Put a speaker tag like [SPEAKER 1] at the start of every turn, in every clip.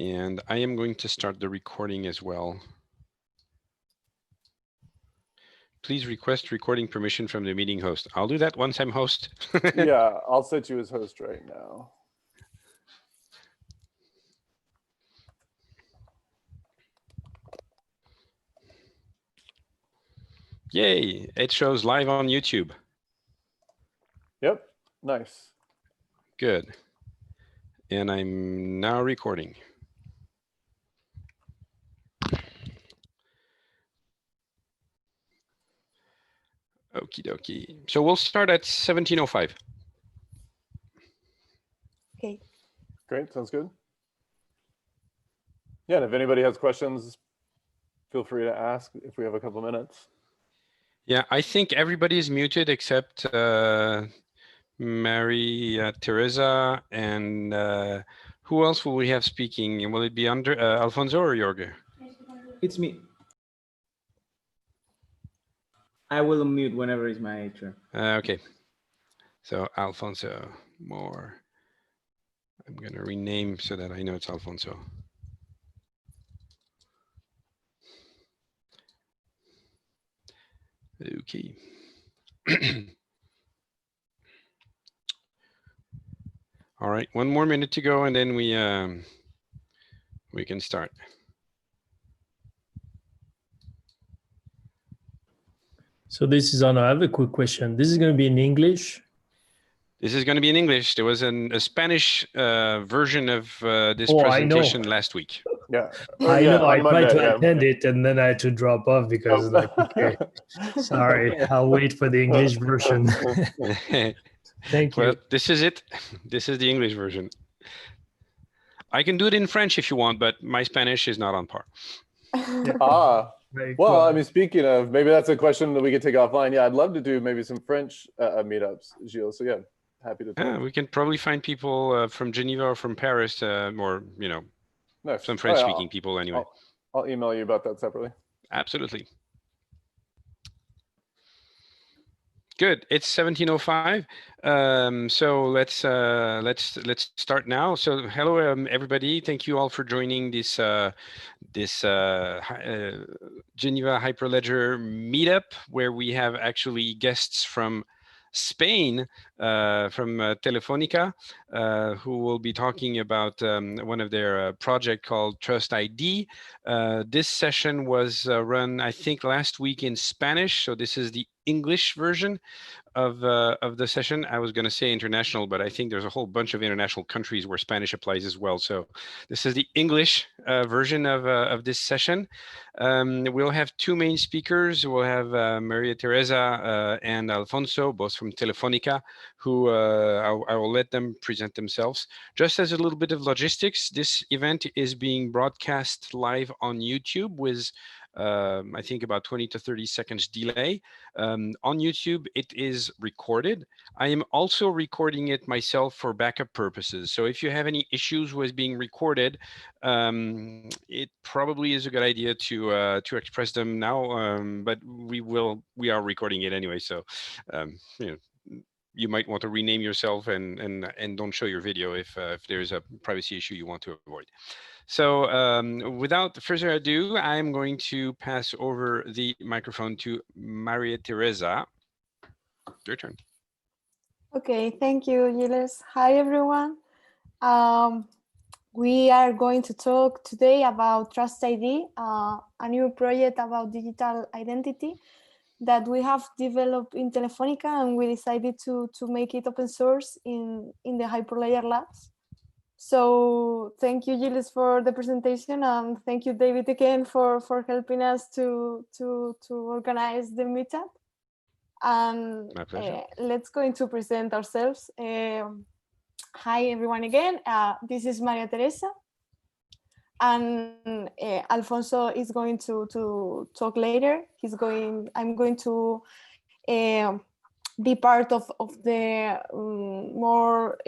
[SPEAKER 1] And I am going to start the recording as well. Please request recording permission from the meeting host. I'll do that once I'm host.
[SPEAKER 2] Yeah, I'll set you as host right now.
[SPEAKER 1] Yay, it shows live on YouTube.
[SPEAKER 2] Yep, nice.
[SPEAKER 1] Good. And I'm now recording. Okie dokie. So we'll start at 17:05.
[SPEAKER 3] Okay.
[SPEAKER 2] Great, sounds good. Yeah, and if anybody has questions, feel free to ask if we have a couple minutes.
[SPEAKER 1] Yeah, I think everybody is muted except Mary Teresa and who else will we have speaking? Will it be under Alfonso or Jorge?
[SPEAKER 4] It's me. I will unmute whenever it's my turn.
[SPEAKER 1] Okay. So Alfonso more. I'm going to rename so that I know it's Alfonso. Okay. All right, one more minute to go and then we can start.
[SPEAKER 5] So this is Anna. I have a quick question. This is going to be in English?
[SPEAKER 1] This is going to be in English. There was a Spanish version of this presentation last week.
[SPEAKER 2] Yeah.
[SPEAKER 5] I know. I tried to attend it and then I had to drop off because like, okay, sorry, I'll wait for the English version. Thank you.
[SPEAKER 1] Well, this is it. This is the English version. I can do it in French if you want, but my Spanish is not on par.
[SPEAKER 2] Ah, well, I mean, speaking of, maybe that's a question that we could take offline. Yeah, I'd love to do maybe some French meetups, Gilles. So yeah, happy to talk.
[SPEAKER 1] Yeah, we can probably find people from Geneva or from Paris, or you know,
[SPEAKER 2] nice.
[SPEAKER 1] Some French-speaking people anyway.
[SPEAKER 2] I'll email you about that separately.
[SPEAKER 1] Absolutely. Good. It's 17:05. So let's start now. So hello everybody. Thank you all for joining this Geneva Hyperledger meetup, where we have actually guests from Spain, from Telefonica, who will be talking about one of their project called TrustID. This session was run, I think, last week in Spanish. So this is the English version of the session. I was going to say international, but I think there's a whole bunch of international countries where Spanish applies as well. So this is the English version of this session. We'll have two main speakers. We'll have Maria Teresa and Alfonso, both from Telefonica, who I will let them present themselves. Just as a little bit of logistics, this event is being broadcast live on YouTube with I think about 20 to 30 seconds delay. On YouTube, it is recorded. I am also recording it myself for backup purposes. So if you have any issues with being recorded, it probably is a good idea to express them now. But we are recording it anyway. So you know, you might want to rename yourself and don't show your video if there's a privacy issue you want to avoid. So without further ado, I'm going to pass over the microphone to Maria Teresa. Your turn.
[SPEAKER 3] Okay, thank you, Gilles. Hi, everyone. We are going to talk today about TrustID, a new project about digital identity that we have developed in Telefonica, and we decided to make it open source in the Hyperledger Labs. So thank you, Gilles, for the presentation, and thank you, David, again for helping us to organize the meetup. And let's go into present ourselves. Hi, everyone again. This is Maria Teresa, and Alfonso is going to talk later. I'm going to be part of the more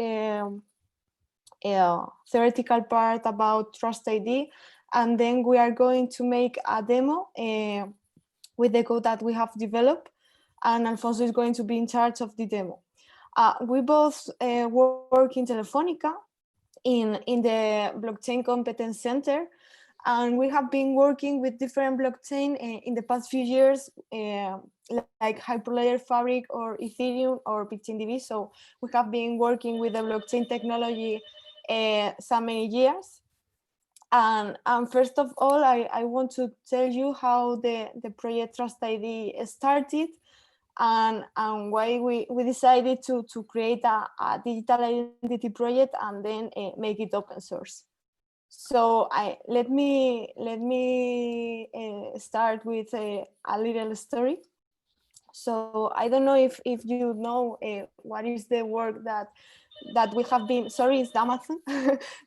[SPEAKER 3] theoretical part about TrustID, and then we are going to make a demo with the code that we have developed, and Alfonso is going to be in charge of the demo. We both work in Telefonica, in the Blockchain Competence Center. And we have been working with different blockchain in the past few years, like Hyperledger Fabric or Ethereum or BitchainDB. So we have been working with the blockchain technology so many years. And first of all, I want to tell you how the project TrustID started and why we decided to create a digital identity project and then make it open source. So let me start with a little story. So I don't know if you know what is the work that we have been. Sorry, it's Amazon.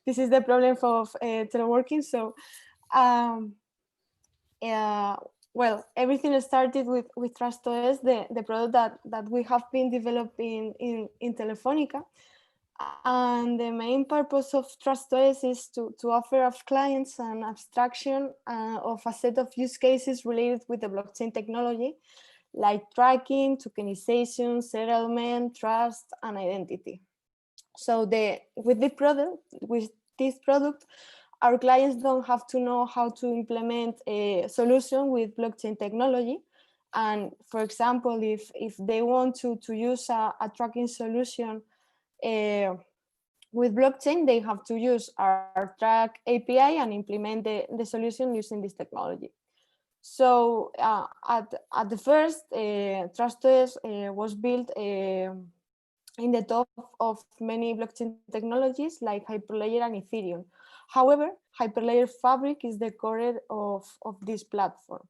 [SPEAKER 3] This is the problem of teleworking. So well, everything started with TrustOS, the product that we have been developing in Telefonica. And the main purpose of TrustOS is to offer our clients an abstraction of a set of use cases related with the blockchain technology, like tracking, tokenization, settlement, trust, and identity. So with this product, our clients don't have to know how to implement a solution with blockchain technology. And for example, if they want to use a tracking solution with blockchain, they have to use our track API and implement the solution using this technology. So at the first, TrustOS was built in the top of many blockchain technologies like Hyperledger and Ethereum. However, Hyperledger Fabric is the core of this platform.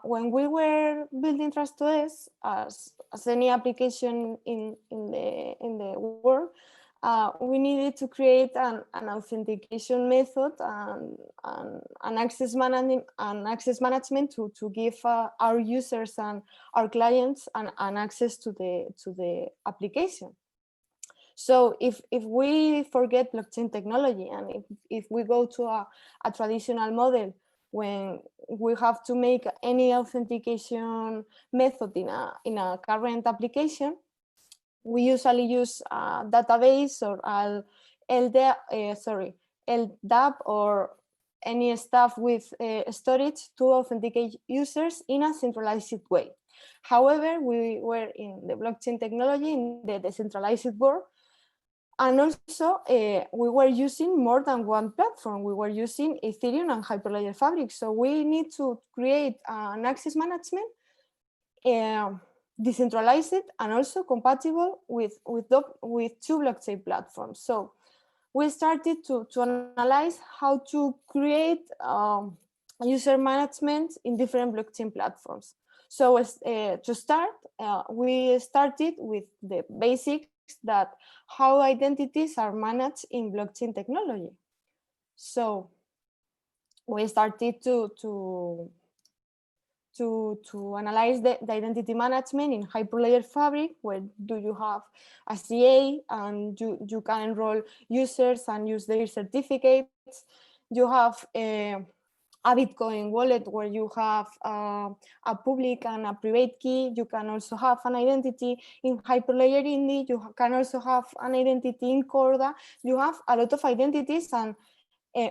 [SPEAKER 3] When we were building TrustOS, as any application in the world, we needed to create an authentication method and access management to give our users and our clients an access to the application. So if we forget blockchain technology and if we go to a traditional model when we have to make any authentication method in a current application, we usually use a database or LDAP or any stuff with storage to authenticate users in a centralized way. However, we were in the blockchain technology in the decentralized world. And also, we were using more than one platform. We were using Ethereum and Hyperledger Fabric. So we need to create an access management, decentralized and also compatible with two blockchain platforms. So we started to analyze how to create user management in different blockchain platforms. So to start, we started with the basics that how identities are managed in blockchain technology. So we started to analyze the identity management in Hyperledger Fabric, where do you have a CA and you can enroll users and use their certificates. You have a Bitcoin wallet where you have a public and a private key. You can also have an identity in Hyperledger Geneve. You can also have an identity in Corda. You have a lot of identities and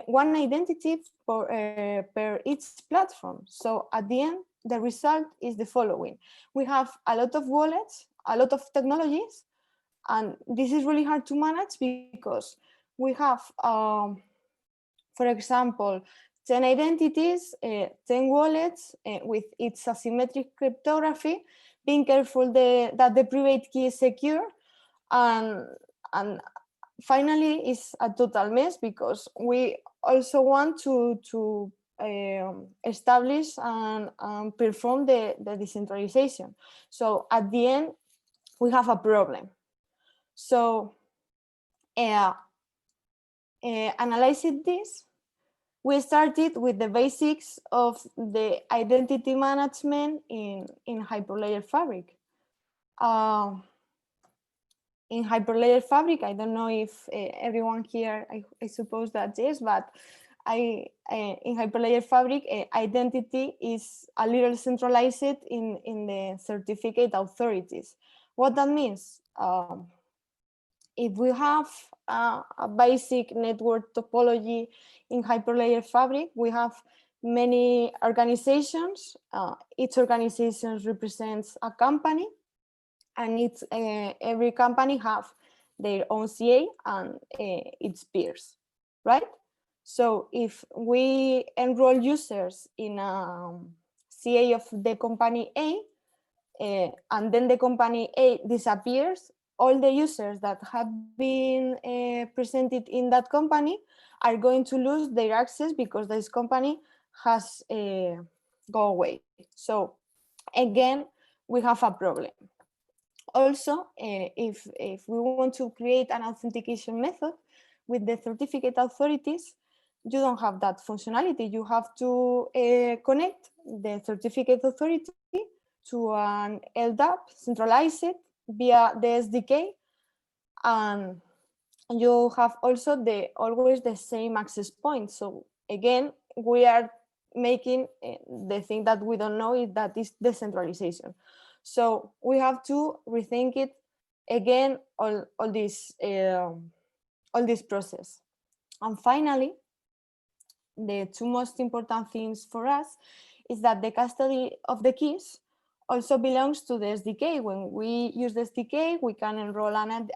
[SPEAKER 3] one identity per each platform. So at the end, the result is the following. We have a lot of wallets, a lot of technologies, and this is really hard to manage because we have, for example, 10 identities, 10 wallets with its asymmetric cryptography, being careful that the private key is secure, and finally it's a total mess because we also want to establish and perform the decentralization. So at the end, we have a problem. So analyzing this, we started with the basics of the identity management in Hyperledger Fabric. In Hyperledger Fabric, I don't know if everyone here, I suppose that yes, but in Hyperledger Fabric, identity is a little centralized in the certificate authorities. What that means? if we have a basic network topology in Hyperledger Fabric, we have many organizations. Each organization represents a company, and every company have their own CA and its peers, right? So if we enroll users in a CA of the company A, and then the company A disappears, all the users that have been presented in that company are going to lose their access because this company has go away. So again, we have a problem. Also, if we want to create an authentication method with the certificate authorities, you don't have that functionality. You have to connect the certificate authority to an LDAP, centralize it via the SDK, and you have also always the same access point. So again, we are making the thing that we don't know is decentralization. So we have to rethink it again, all this process. And finally, the two most important things for us is that the custody of the keys also belongs to the SDK. When we use the SDK, we can enroll an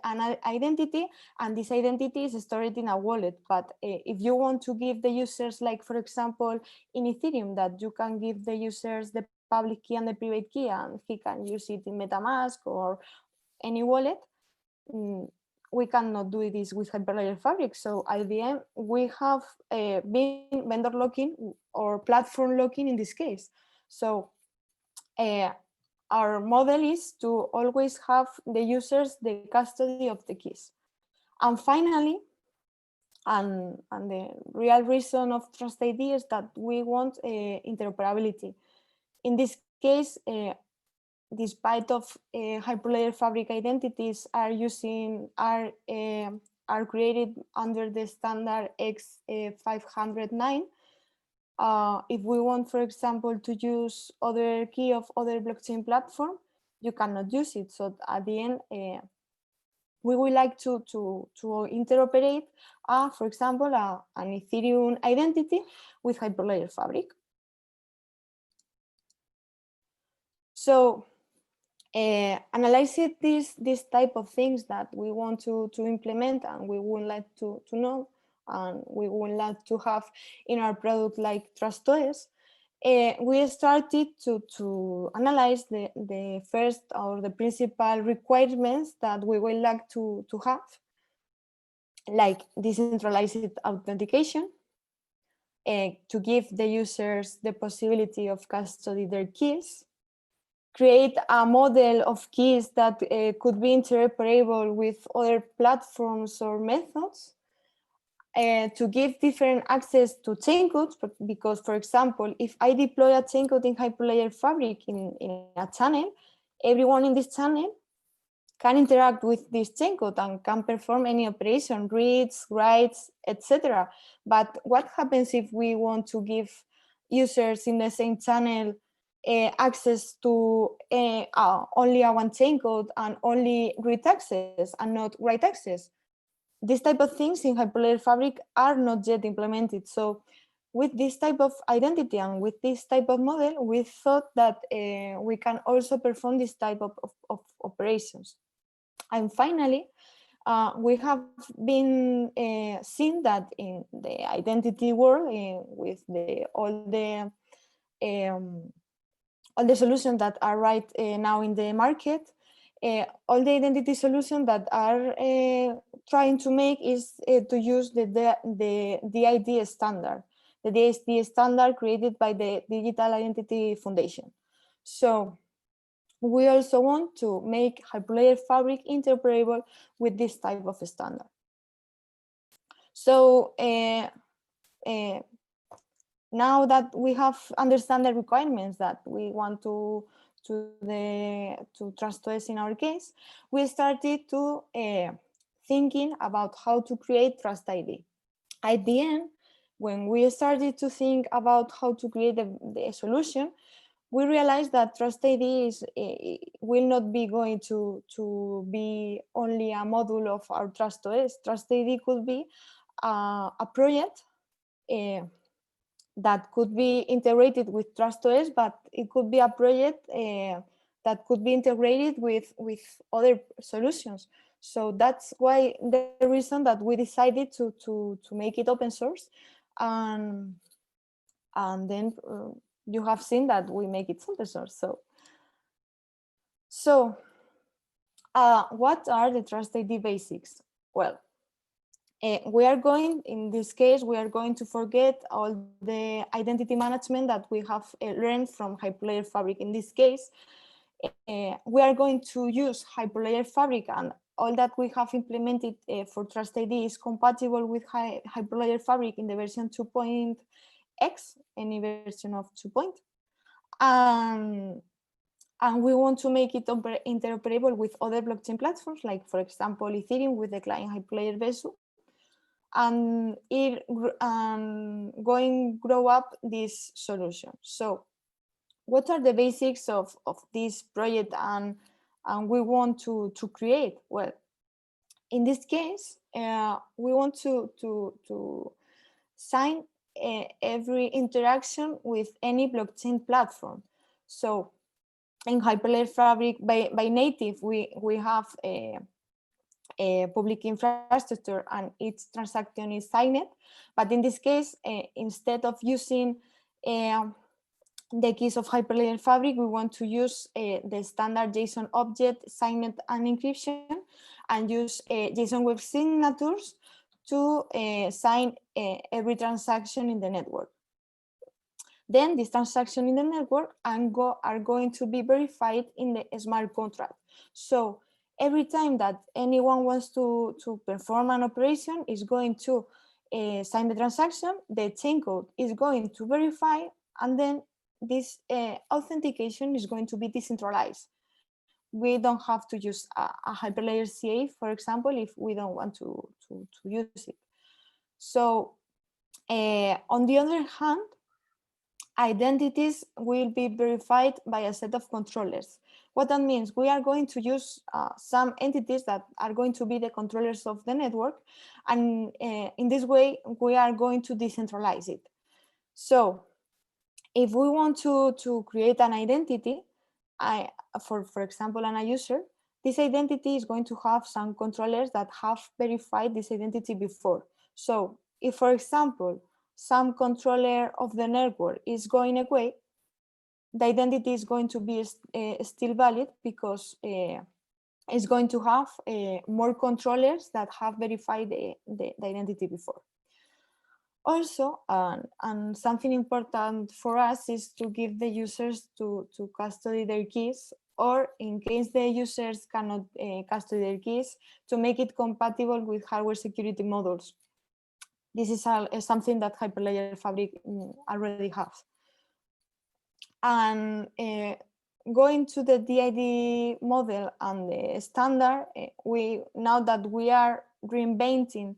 [SPEAKER 3] identity, and this identity is stored in a wallet. But if you want to give the users, like for example, in Ethereum, that you can give the users the public key and the private key, and he can use it in MetaMask or any wallet, we cannot do this with Hyperledger Fabric. So at the end, we have been vendor locking or platform locking in this case. So our model is to always have the users the custody of the keys. And finally, and the real reason of TrustID is that we want interoperability. In this case, despite of Hyperledger Fabric identities are created under the standard X509. If we want, for example, to use other key of other blockchain platform, you cannot use it. So at the end, we would like to interoperate, for example, an Ethereum identity with Hyperledger Fabric. So analyzing this type of things that we want to implement and we would like to know and we would like to have in our product like TrustOS, we started to analyze the first or the principal requirements that we would like to have, like decentralized authentication, to give the users the possibility of custody their keys, create a model of keys that could be interoperable with other platforms or methods, to give different access to Chaincode, because, for example, if I deploy a Chaincode in Hyperledger Fabric in a channel, everyone in this channel can interact with this Chaincode and can perform any operation, reads, writes, etc. But what happens if we want to give users in the same channel access to only a one Chaincode and only read access and not write access? These type of things in Hyperledger Fabric are not yet implemented. So with this type of identity and with this type of model, we thought that we can also perform this type of operations. And finally, we have been seeing that in the identity world, with all the solutions that are right now in the market, all the identity solutions that are trying to make is to use the DID standard, the DSD standard created by the Digital Identity Foundation. So we also want to make Hyperledger Fabric interoperable with this type of standard. So now that we have understand the requirements that we want to TrustOS in our case, we started to thinking about how to create TrustID. At the end, when we started to think about how to create the solution, we realized that TrustID will not be going to be only a module of our TrustOS. TrustID could be a project that could be integrated with TrustOS, but it could be a project that could be integrated with other solutions. So that's why the reason that we decided to make it open source, and then you have seen that we make it open source. So what are the TrustID basics? Well, we are going, in this case, we are going to forget all the identity management that we have learned from Hyperledger Fabric. In this case, we are going to use Hyperledger Fabric, and all that we have implemented for TrustID is compatible with Hyperledger Fabric in the version 2.x, any version of 2. And we want to make it interoperable with other blockchain platforms, like, for example, Ethereum with the client Hyperledger Besu, and grow up this solution. So what are the basics of this project and we want to create? Well, in this case, we want to sign every interaction with any blockchain platform. So in Hyperledger Fabric by native, we have a public infrastructure and each transaction is signed. But in this case, instead of using the keys of Hyperledger Fabric, we want to use the standard JSON object signed and encryption, and use JSON web signatures to sign every transaction in the network. Then these transactions in the network are going to be verified in the smart contract. So every time that anyone wants to perform an operation, is going to sign the transaction, the chaincode is going to verify, and then this authentication is going to be decentralized. We don't have to use a Hyperledger CA, for example, if we don't want to use it. So on the other hand, identities will be verified by a set of controllers. What that means, we are going to use some entities that are going to be the controllers of the network, and in this way, we are going to decentralize it. So if we want to create an identity, for example, a user, this identity is going to have some controllers that have verified this identity before. So if, for example, some controller of the network is going away, the identity is going to be still valid, because it's going to have more controllers that have verified the identity before. Also, and something important for us is to give the users to custody their keys, or in case the users cannot custody their keys, to make it compatible with hardware security models. This is something that Hyperledger Fabric already has. And going to the DID model and the standard, now that we are reinventing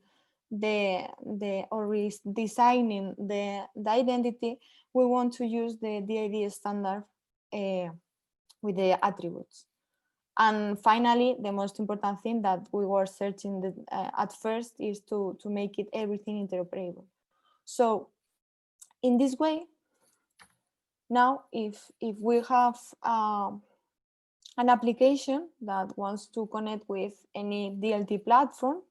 [SPEAKER 3] or redesigning the identity, we want to use the DID standard with the attributes. And finally, the most important thing that we were searching at first is to make it everything interoperable. So in this way, now if we have an application that wants to connect with any DLT platform,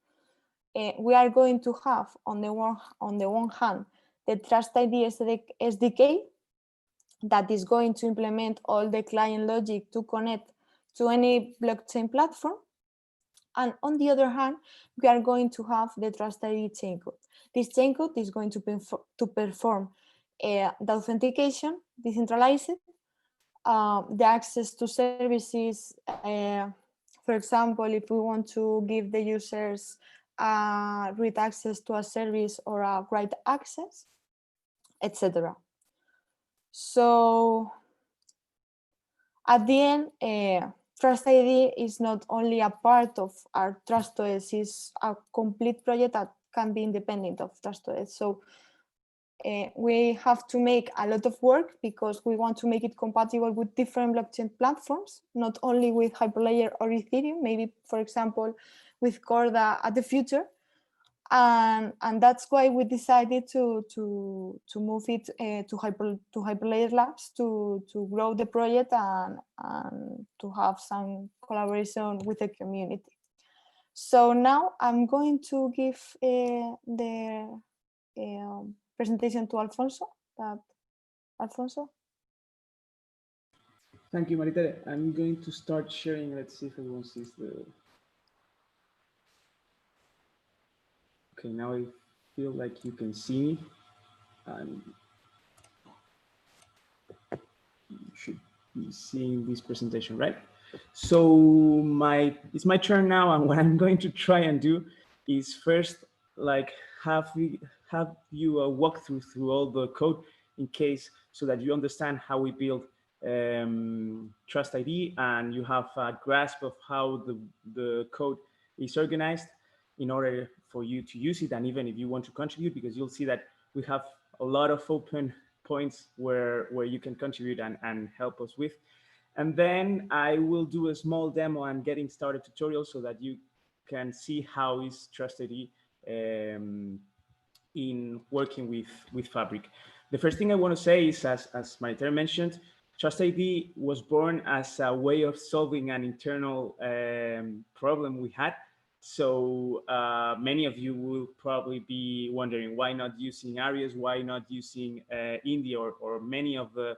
[SPEAKER 3] we are going to have on the one hand the TrustID SDK that is going to implement all the client logic to connect to any blockchain platform, and on the other hand, we are going to have the TrustID chaincode. This chaincode is going to perform the authentication, decentralized, the access to services. For example, if we want to give the users read access to a service or a write access, etc. So at the end, TrustID is not only a part of our TrustOS, it's a complete project that can be independent of TrustOS. So we have to make a lot of work because we want to make it compatible with different blockchain platforms, not only with Hyperledger or Ethereum, maybe, for example, with Corda at the future. And that's why we decided to move it to Hyperledger Labs to grow the project and to have some collaboration with the community. So now I'm going to give the presentation to Alfonso. Alfonso?
[SPEAKER 4] Thank you, Maritere. I'm going to start sharing. Let's see if everyone sees the... Okay, now I feel like you can see me. You should be seeing this presentation, right? So it's my turn now, and what I'm going to try and do is first like have you walk through all the code in case, so that you understand how we build TrustID and you have a grasp of how the code is organized in order for you to use it, and even if you want to contribute, because you'll see that we have a lot of open points where you can contribute and help us with. And then I will do a small demo and getting started tutorial so that you can see how is TrustID in working with Fabric. The first thing I want to say is, as Maritere mentioned, TrustID was born as a way of solving an internal problem we had. So many of you will probably be wondering why not using Arias, why not using India or many of the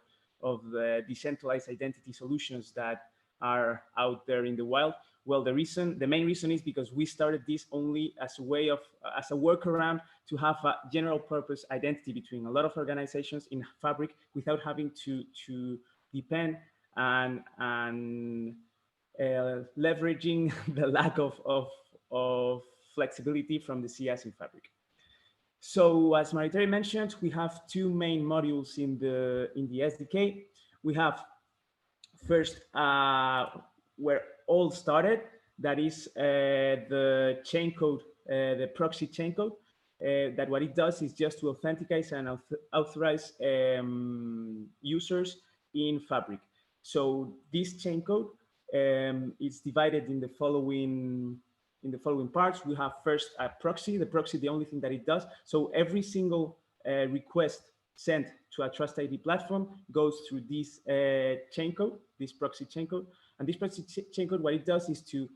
[SPEAKER 4] decentralized identity solutions that are out there in the wild. Well, the main reason is because we started this only as a way of, as a workaround to have a general purpose identity between a lot of organizations in Fabric without having to depend and leveraging the lack of flexibility from the CS in Fabric. So as Maritere mentioned, we have two main modules in the SDK. We have first where all started, that is the Chaincode, the proxy Chaincode. That what it does is just to authenticate and authorize users in Fabric. So this Chaincode is divided in the following parts. We have first a proxy. The proxy, the only thing that it does, so every single request sent to a TrustID platform goes through this Chaincode, this proxy Chaincode. And this proxy Chaincode, what it does is to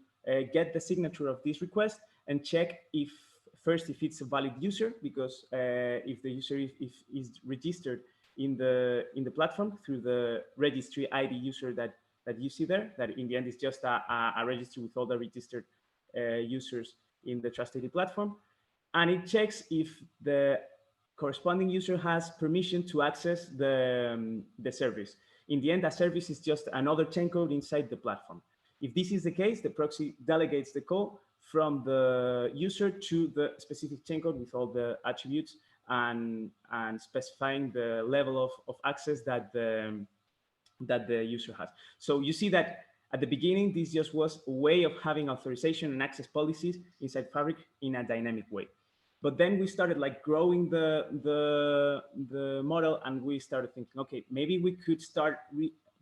[SPEAKER 4] get the signature of this request and check if it's a valid user, because if the user is registered in the platform through the registry ID user that you see there, that in the end is just a registry with all the registered users in the TrustID platform. And it checks if the corresponding user has permission to access the service. In the end, a service is just another Chaincode inside the platform. If this is the case, the proxy delegates the call from the user to the specific Chaincode with all the attributes and specifying the level of access that the user has. So you see that at the beginning, this just was a way of having authorization and access policies inside Fabric in a dynamic way. But then we started like growing the model, and we started thinking, okay, maybe we could start,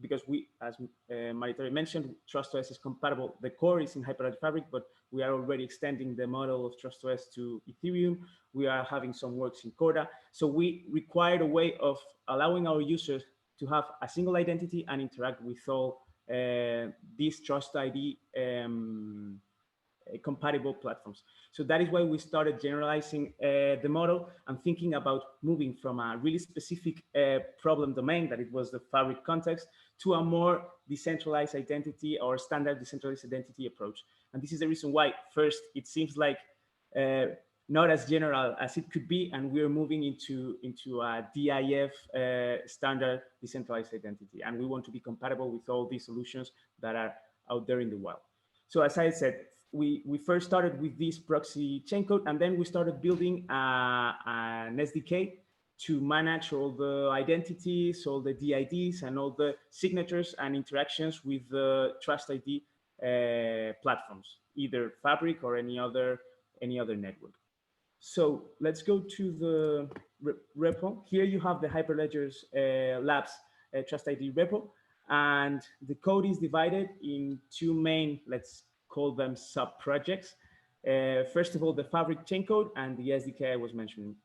[SPEAKER 4] because we, as Maritere mentioned, TrustOS is compatible. The core is in Hyperledger Fabric, but we are already extending the model of TrustOS to Ethereum. We are having some works in Corda. So we required a way of allowing our users to have a single identity and interact with all these TrustID compatible platforms. So that is why we started generalizing the model and thinking about moving from a really specific problem domain, that it was the Fabric context, to a more decentralized identity or standard decentralized identity approach. And this is the reason why first it seems like not as general as it could be, and we're moving into a DIF standard decentralized identity, and we want to be compatible with all these solutions that are out there in the wild. So as I said, we first started with this proxy Chaincode, and then we started building an SDK to manage all the identities, all the DIDs, and all the signatures and interactions with the TrustID platforms, either Fabric or any other network. So let's go to the repo. Here you have the Hyperledger's Labs TrustID repo, and the code is divided in two main, let's call them sub-projects. First of all, the Fabric Chaincode and the SDK I was mentioning.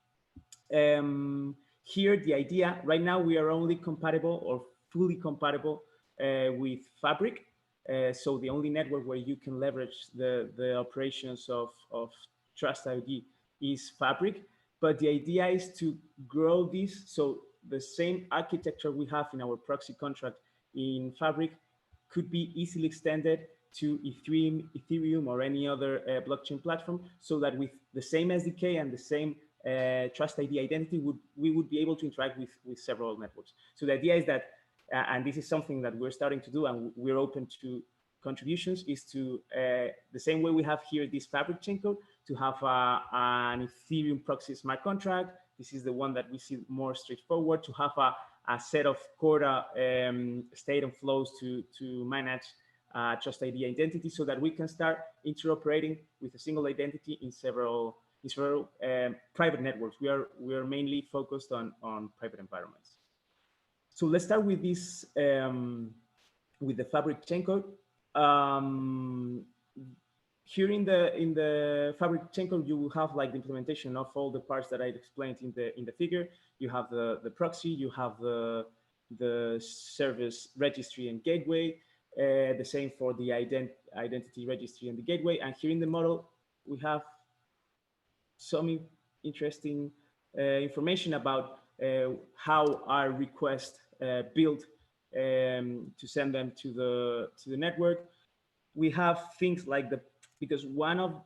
[SPEAKER 4] Here, the idea, right now we are only compatible or fully compatible with Fabric. So the only network where you can leverage the operations of TrustID is Fabric. But the idea is to grow this. So the same architecture we have in our proxy contract in Fabric could be easily extended to Ethereum or any other blockchain platform, so that with the same SDK and the same TrustID identity, we would be able to interact with several networks. So the idea is that, and this is something that we're starting to do and we're open to contributions, is to, the same way we have here this Fabric Chaincode, to have an Ethereum proxy smart contract. This is the one that we see more straightforward, to have a set of Corda state and flows to manage TrustID identity, so that we can start interoperating with a single identity in several private networks. We are mainly focused on private environments. So let's start with this, with the Fabric Chaincode. Here in the Fabric Chaincode, you will have like the implementation of all the parts that I explained in the figure. You have the proxy, you have the service registry and gateway, the same for the identity registry and the gateway. And here in the model, we have some interesting information about how our request built to send them to the network. We have things like because one of,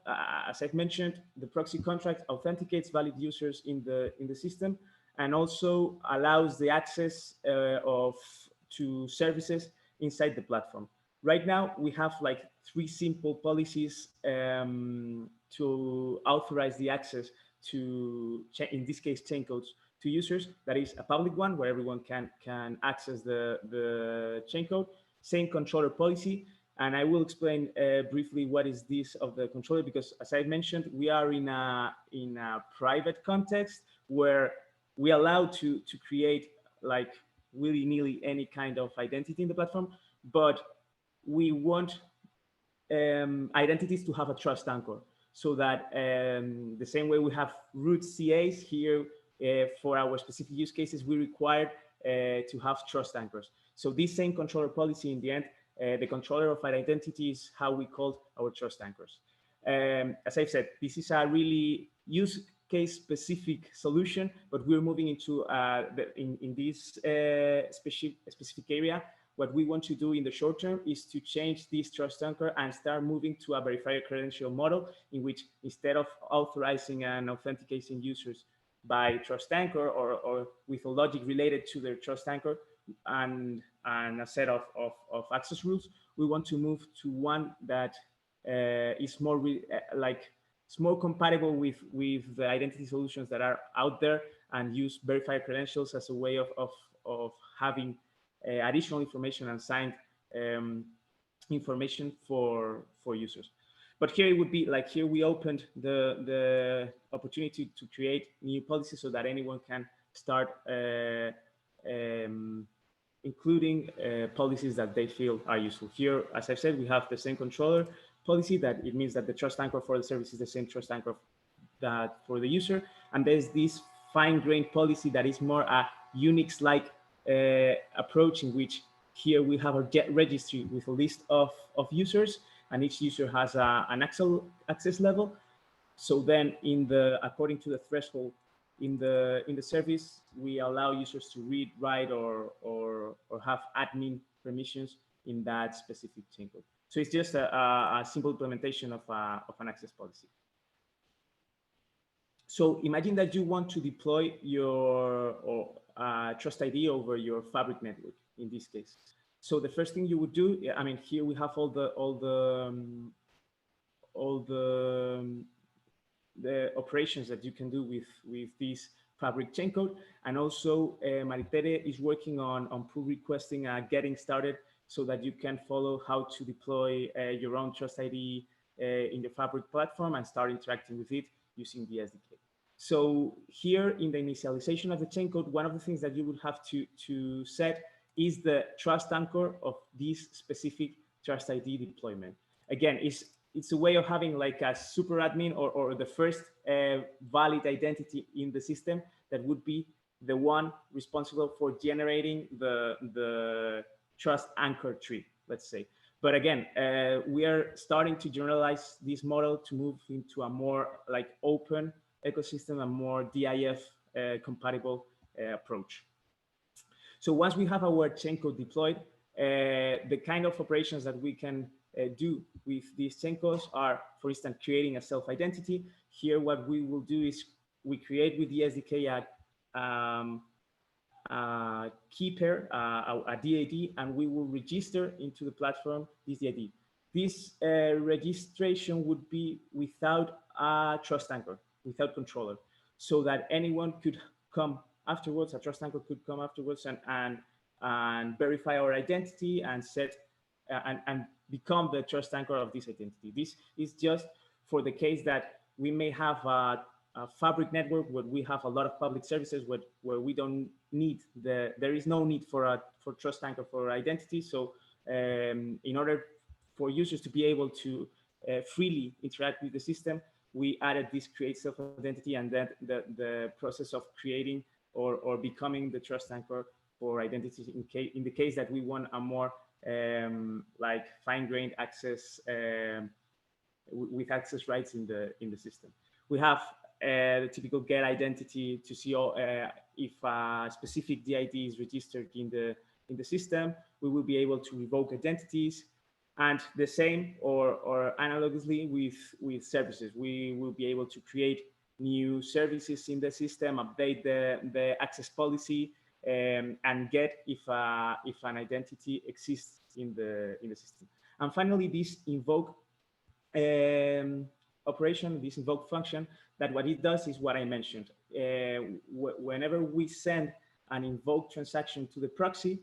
[SPEAKER 4] as I've mentioned, the proxy contract authenticates valid users in the system, and also allows the access to services inside the platform. Right now, we have like 3 simple policies to authorize the access to, in this case, chaincodes to users. That is a public one where everyone can access the chaincode. Same controller policy. And I will explain briefly what is this of the controller, because as I mentioned, we are in a private context where we allow to create like willy-nilly any kind of identity in the platform, but we want identities to have a trust anchor, so that the same way we have root CAs here for our specific use cases, we require to have trust anchors. So this same controller policy, in the end, the controller of our identity is how we call our trust anchors. As I've said, this is a really use case specific solution, but we're moving into in this specific area. What we want to do in the short term is to change this trust anchor and start moving to a verifier credential model, in which instead of authorizing and authenticating users by trust anchor or with a logic related to their trust anchor and a set of access rules, we want to move to one that is more it's more compatible with the identity solutions that are out there, and use verifier credentials as a way of having additional information and signed information for users. But here it would be like, here we opened the opportunity to create new policies so that anyone can start including policies that they feel are useful. Here, as I've said, we have the same controller policy, that it means that the trust anchor for the service is the same trust anchor that for the user. And there's this fine-grained policy that is more a Unix-like approach, in which here we have a get registry with a list of users, and each user has an access level. So then according to the threshold in the service, we allow users to read, write, or have admin permissions in that specific chaincode. So it's just a simple implementation of an access policy. So imagine that you want to deploy your TrustID over your Fabric network in this case. So the first thing you would do, I mean, here we have all the operations that you can do with this Fabric chaincode. And also Maritere is working on pull requesting getting started, so that you can follow how to deploy your own TrustID in the Fabric platform and start interacting with it using the SDK. So here in the initialization of the chaincode, one of the things that you would have to set is the trust anchor of this specific TrustID deployment. Again, it's a way of having like a super admin or the first valid identity in the system that would be the one responsible for generating the trust anchor tree, let's say. But again, we are starting to generalize this model to move into a more like open ecosystem, a more DIF compatible approach. So once we have our chaincode deployed, the kind of operations that we can do with these chaincodes are, for instance, creating a self-identity. Here, what we will do is we create with the SDK a key pair, a DID, and we will register into the platform this DID. This registration would be without a trust anchor, without controller, so that anyone could come afterwards, a trust anchor could come afterwards and verify our identity and set and become the trust anchor of this identity. This is just for the case that we may have a fabric network where we have a lot of public services where we don't need there is no need for trust anchor for identity. So in order for users to be able to freely interact with the system, we added this create self-identity, and then the process of creating or becoming the trust anchor for identities in the case that we want a more like fine-grained access with access rights in the system. We have the typical get identity to see if a specific DID is registered in the system. We will be able to revoke identities, and the same or analogously with services. We will be able to create new services in the system, update the access policy, and get if an identity exists in the system. And finally, this invoke operation, this invoke function, that what it does is what I mentioned. Whenever we send an invoke transaction to the proxy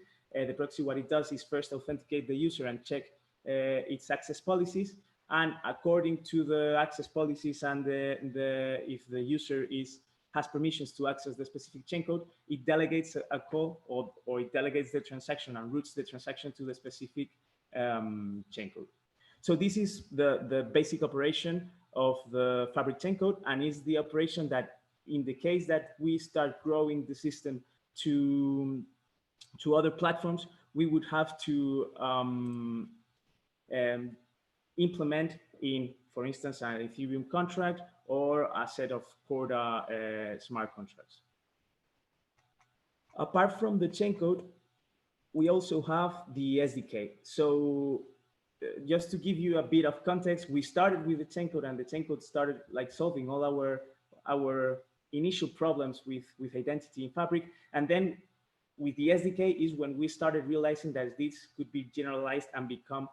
[SPEAKER 4] what it does is first authenticate the user and check its access policies, and according to the access policies and if the user has permissions to access the specific chaincode, it delegates a call or it delegates the transaction and routes the transaction to the specific chaincode. So this is the basic operation of the Fabric chaincode, and is the operation that in the case that we start growing the system to other platforms, we would have to implement in, for instance, an Ethereum contract or a set of Corda smart contracts. Apart from the chaincode, we also have the SDK. So just to give you a bit of context, we started with the chaincode, and the chaincode started like solving all our initial problems with identity in Fabric. And then with the SDK is when we started realizing that this could be generalized and become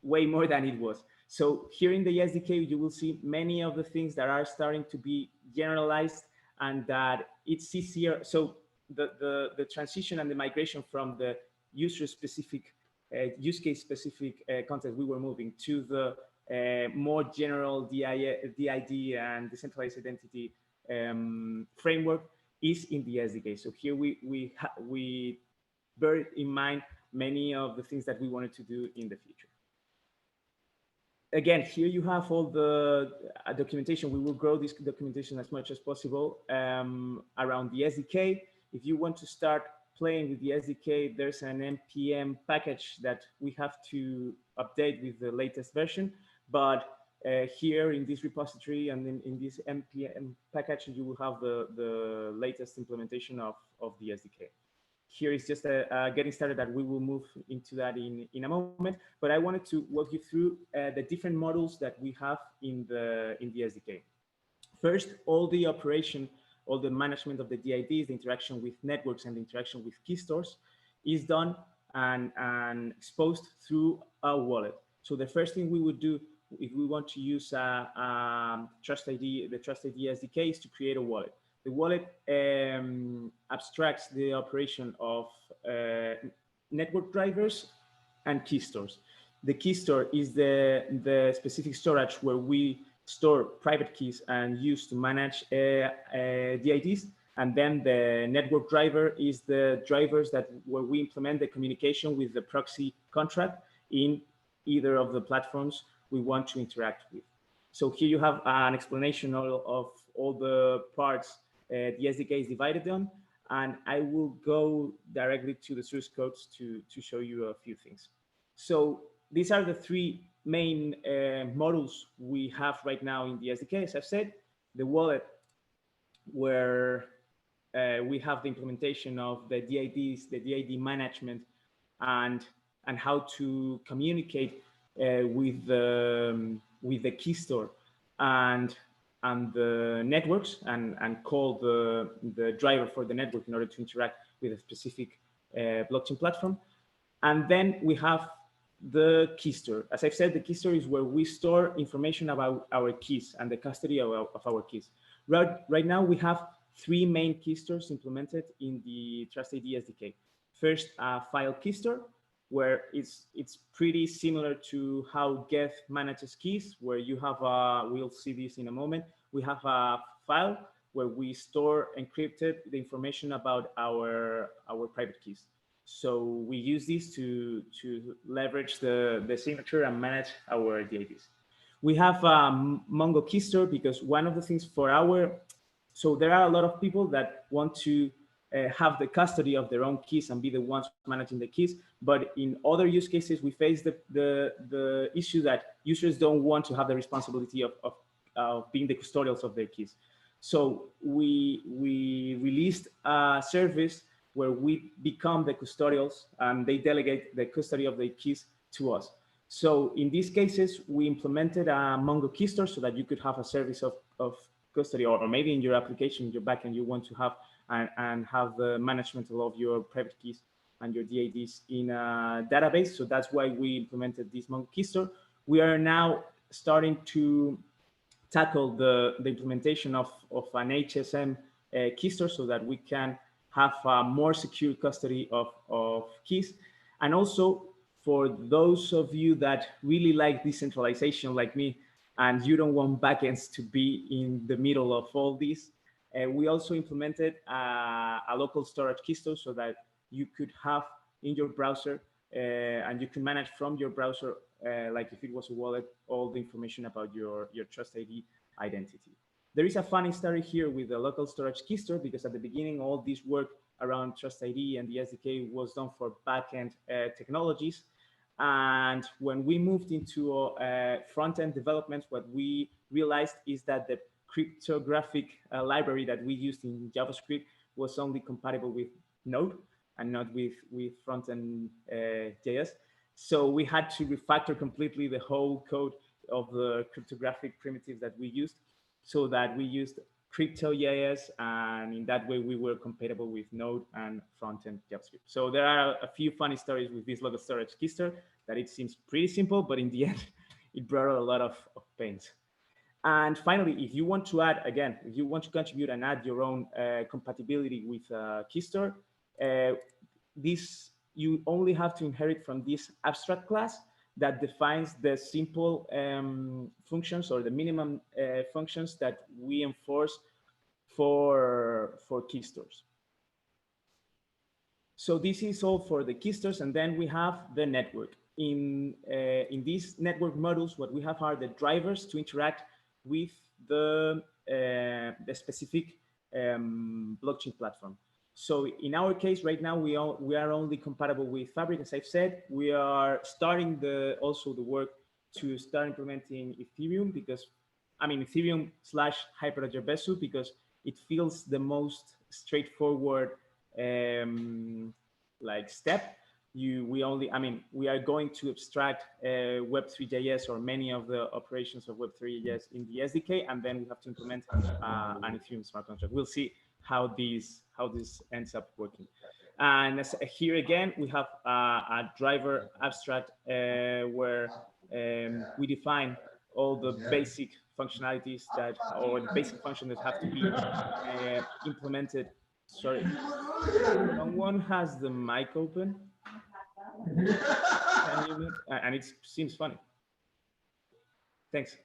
[SPEAKER 4] way more than it was. So here in the SDK, you will see many of the things that are starting to be generalized, and that it's easier. So the transition and the migration from the user-specific, use case-specific context we were moving to the more general DID and decentralized identity framework is in the SDK. So here we bear in mind many of the things that we wanted to do in the future. Again, here you have all the documentation. We will grow this documentation as much as possible around the SDK. If you want to start playing with the SDK, there's an NPM package that we have to update with the latest version. But here in this repository and in this NPM package, you will have the latest implementation of the SDK. Here is just getting started, that we will move into that in a moment. But I wanted to walk you through the different models that we have in the SDK. First, all the operation, all the management of the DIDs, the interaction with networks and the interaction with key stores is done and exposed through a wallet. So the first thing we would do if we want to use TrustID, the TrustID SDK, is to create a wallet. The wallet abstracts the operation of network drivers and key stores. The key store is the specific storage where we store private keys and use to manage DIDs. And then the network driver is the drivers where we implement the communication with the proxy contract in either of the platforms we want to interact with. So here you have an explanation of all the parts the SDK is divided on, and I will go directly to the source codes to show you a few things. So these are the three main models we have right now in the SDK. As I've said, the wallet, where we have the implementation of the DIDs, the DID management, and how to communicate with the key store and the networks and call the driver for the network in order to interact with a specific blockchain platform. And then we have the key store. As I've said, the key store is where we store information about our keys and the custody of our keys. Right now, we have three main key stores implemented in the TrustID SDK. First, a file key store, where it's pretty similar to how Geth manages keys, where you have we'll see this in a moment. We have a file where we store encrypted the information about our private keys. So we use this to leverage the signature and manage our DIDs. We have a Mongo key store because one of the things so there are a lot of people that want to have the custody of their own keys and be the ones managing the keys. But in other use cases, we face the issue that users don't want to have the responsibility of being the custodials of their keys. So we released a service where we become the custodials and they delegate the custody of the keys to us. So in these cases, we implemented a Mongo key store so that you could have a service of custody, or maybe in your application, your backend, you want to have and have the management of your private keys and your DIDs in a database. So that's why we implemented this Mongo key store. We are now starting to tackle the implementation of an HSM key store so that we can have a more secure custody of keys. And also, for those of you that really like decentralization like me, and you don't want backends to be in the middle of all this, we also implemented a local storage key store so that you could have in your browser and you can manage from your browser, like if it was a wallet, all the information about your TrustID identity. There is a funny story here with the local storage key store, because at the beginning, all this work around TrustID and the SDK was done for backend technologies. And when we moved into front-end development, what we realized is that the cryptographic library that we used in JavaScript was only compatible with Node and not with front-end JS. So we had to refactor completely the whole code of the cryptographic primitives that we used, so that we used Crypto.js, and in that way we were compatible with Node and front-end JavaScript. So there are a few funny stories with this local storage key store that it seems pretty simple, but in the end, it brought a lot of pains. And finally, if you want to add, again, if you want to contribute and add your own compatibility with key store, you only have to inherit from this abstract class that defines the simple functions or the minimum functions that we enforce for key stores. So this is all for the key stores, and then we have the network. In these network modules, what we have are the drivers to interact with the specific blockchain platform. So in our case right now, we are only compatible with Fabric. As I've said, we are starting also the work to start implementing Ethereum, because Ethereum / Hyperledger Besu, because it feels the most straightforward step. We are going to abstract Web3.js or many of the operations of Web3.js in the SDK, and then we have to implement an Ethereum smart contract. We'll see how this ends up working. And here again, we have a driver abstract where we define all the basic functionalities or the basic functions that have to be implemented. Sorry, someone has the mic open. And it seems funny. Thanks.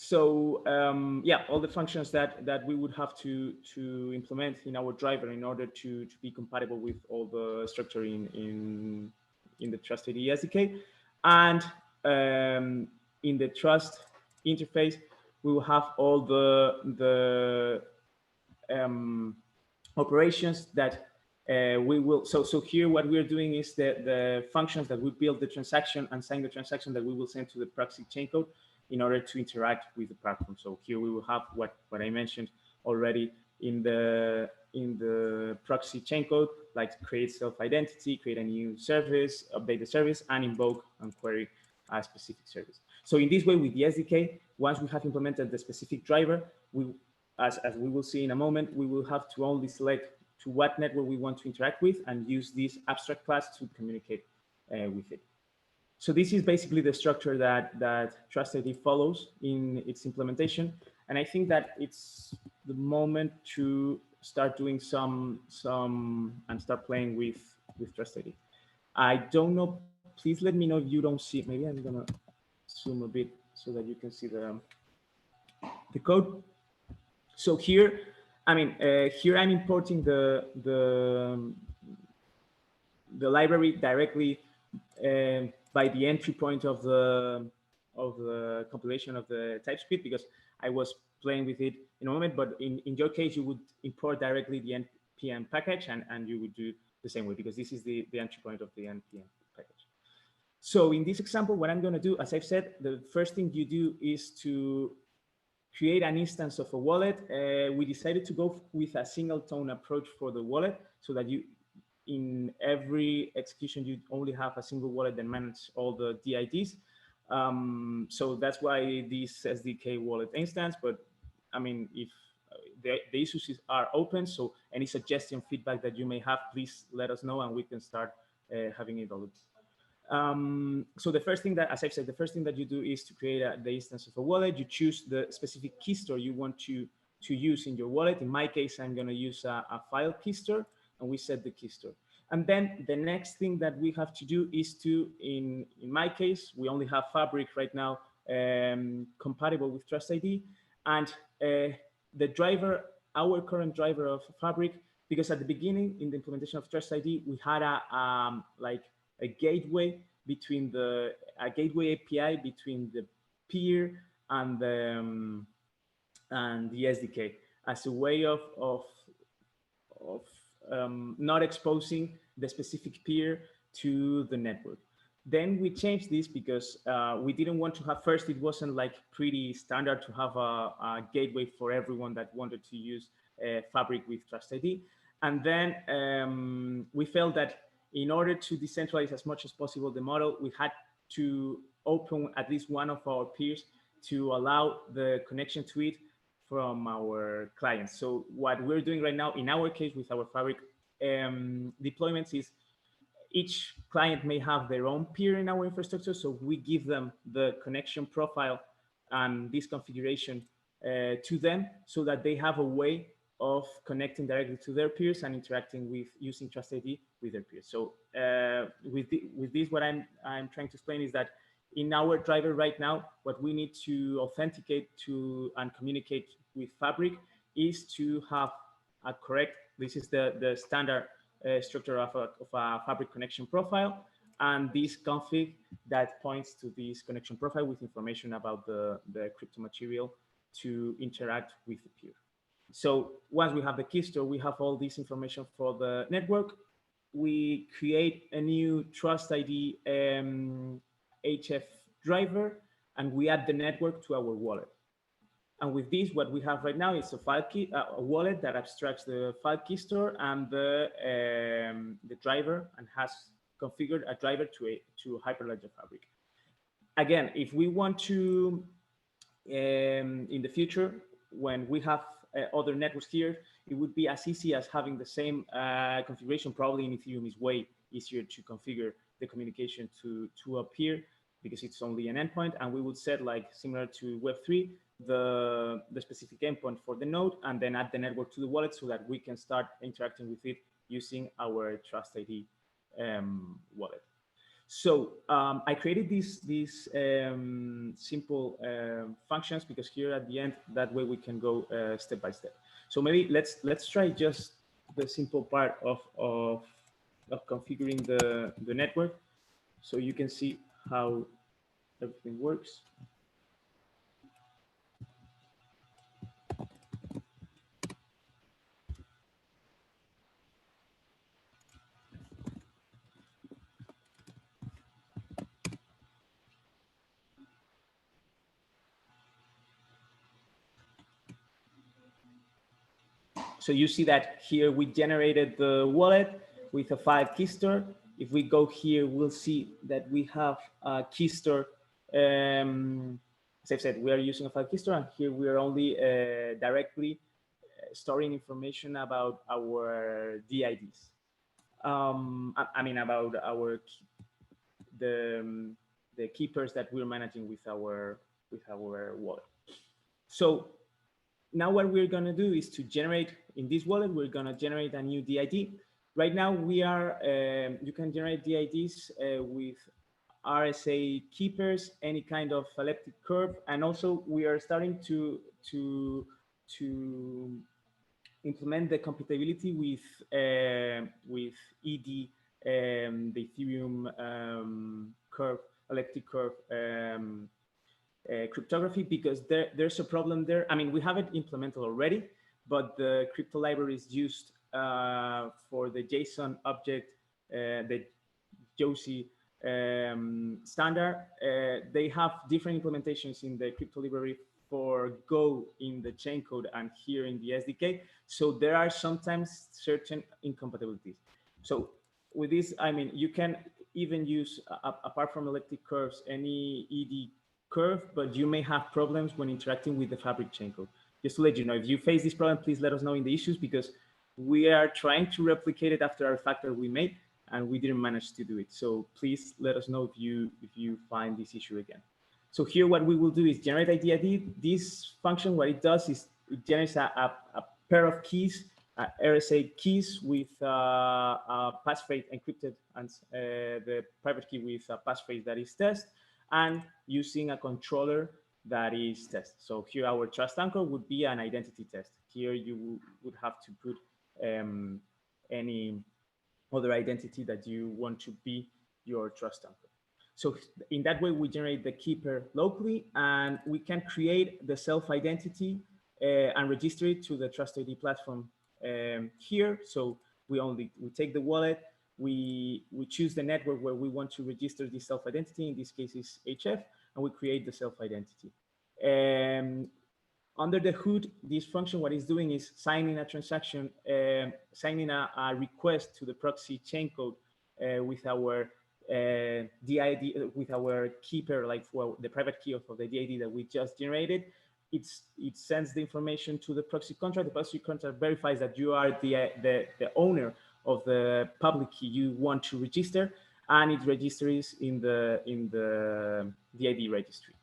[SPEAKER 4] So yeah, all the functions that we would have to implement in our driver in order to be compatible with all the structure in the TrustID SDK, and in the Trust interface, we will have all the operations that we will. So here, what we're doing is the functions that we build the transaction and sign the transaction that we will send to the proxy chaincode in order to interact with the platform. So here we will have what I mentioned already in the proxy chaincode, like create self-identity, create a new service, update the service, and invoke and query a specific service. So in this way, with the SDK, once we have implemented the specific driver, as we will see in a moment, we will have to only select to what network we want to interact with and use this abstract class to communicate with it. So this is basically the structure that TrustID follows in its implementation. And I think that it's the moment to start doing some and start playing with TrustID. I don't know, please let me know if you don't see, maybe I'm gonna zoom a bit so that you can see the code. So here, I mean, here I'm importing the library directly by the entry point of the compilation of the TypeScript, because I was playing with it in a moment. But in your case, you would import directly the npm package, and you would do the same way, because this is the entry point of the npm package. So in this example, what I'm going to do, as I've said, the first thing you do is to create an instance of a wallet. We decided to go with a single tone approach for the wallet, so that in every execution, you only have a single wallet that manages all the DIDs. So that's why this SDK wallet instance. But I mean, if the issues are open, so any suggestion, feedback that you may have, please let us know, and we can start having it all. So the first thing that, as I've said, the first thing that you do is to create the instance of a wallet. You choose the specific key store you want to use in your wallet. In my case, I'm going to use a file key store, and we set the key store. And then the next thing that we have to do is to, in my case, we only have Fabric right now compatible with TrustID, and the driver, our current driver of Fabric, because at the beginning in the implementation of TrustID, we had a gateway between a gateway API between the peer and the SDK as a way of not exposing the specific peer to the network. Then we changed this because we didn't want to have, first, it wasn't like pretty standard to have a gateway for everyone that wanted to use Fabric with TrustID. And then we felt that in order to decentralize as much as possible the model, we had to open at least one of our peers to allow the connection to it from our clients. So what we're doing right now, in our case with our Fabric deployments, is each client may have their own peer in our infrastructure. So we give them the connection profile and this configuration to them, so that they have a way of connecting directly to their peers and interacting with using TrustID with their peers. So with this, what I'm trying to explain is that in our driver right now, what we need to authenticate to and communicate with Fabric is to have a correct, this is the standard structure of a Fabric connection profile, and this config that points to this connection profile with information about the crypto material to interact with the peer. So once we have the key store, we have all this information for the network. We create a new TrustID HF driver, and we add the network to our wallet. And with this, what we have right now is a wallet that abstracts the file key store and the driver, and has configured a driver to Hyperledger Fabric. Again, if we want to, in the future, when we have other networks here, it would be as easy as having the same configuration. Probably in Ethereum is way easier to configure the communication to a peer, because it's only an endpoint, and we would set, like similar to Web3, the specific endpoint for the node, and then add the network to the wallet, so that we can start interacting with it using our TrustID wallet. So I created these simple functions because here at the end, that way we can go step by step. So maybe let's try just the simple part of configuring the network, so you can see how everything works. So you see that here we generated the wallet with a file key store. If we go here, we'll see that we have a key store. As I've said, we are using a file key store, and here we are only directly storing information about our DIDs. I mean about our the keepers that we're managing with our wallet. So now what we're going to do is to generate, in this wallet, we're going to generate a new DID. Right now we are, you can generate DIDs with RSA keepers, any kind of elliptic curve. And also we are starting to implement the compatibility with ED, the Ethereum curve, elliptic curve, cryptography, because there's a problem there. I mean, we have it implemented already, but the crypto libraries used for the JSON object, the JOSI standard, they have different implementations in the crypto library for Go in the Chaincode and here in the SDK. So there are sometimes certain incompatibilities. So with this, I mean, you can even use, apart from elliptic curves, any ED curve, but you may have problems when interacting with the Fabric Chaincode. Just to let you know, if you face this problem, please let us know in the issues, because we are trying to replicate it after our factor we made, and we didn't manage to do it. So please let us know if you find this issue again. So here, what we will do is generate IDID. This function, what it does is it generates a pair of keys, RSA keys with a passphrase encrypted, and the private key with a passphrase that is test, and using a controller that is test. So here our trust anchor would be an identity test. Here you would have to put any other identity that you want to be your trust anchor. So in that way, we generate the keeper locally, and we can create the self-identity and register it to the TrustID platform here. So we take the wallet, we choose the network where we want to register this self-identity. In this case is HF, and we create the self-identity. Under the hood, this function, what it's doing is signing a transaction, signing a request to the proxy Chaincode with our DID, with our keeper, like for the private key of the DID that we just generated. It sends the information to the proxy contract. The proxy contract verifies that you are the owner of the public key you want to register, and it registers in the DID registry.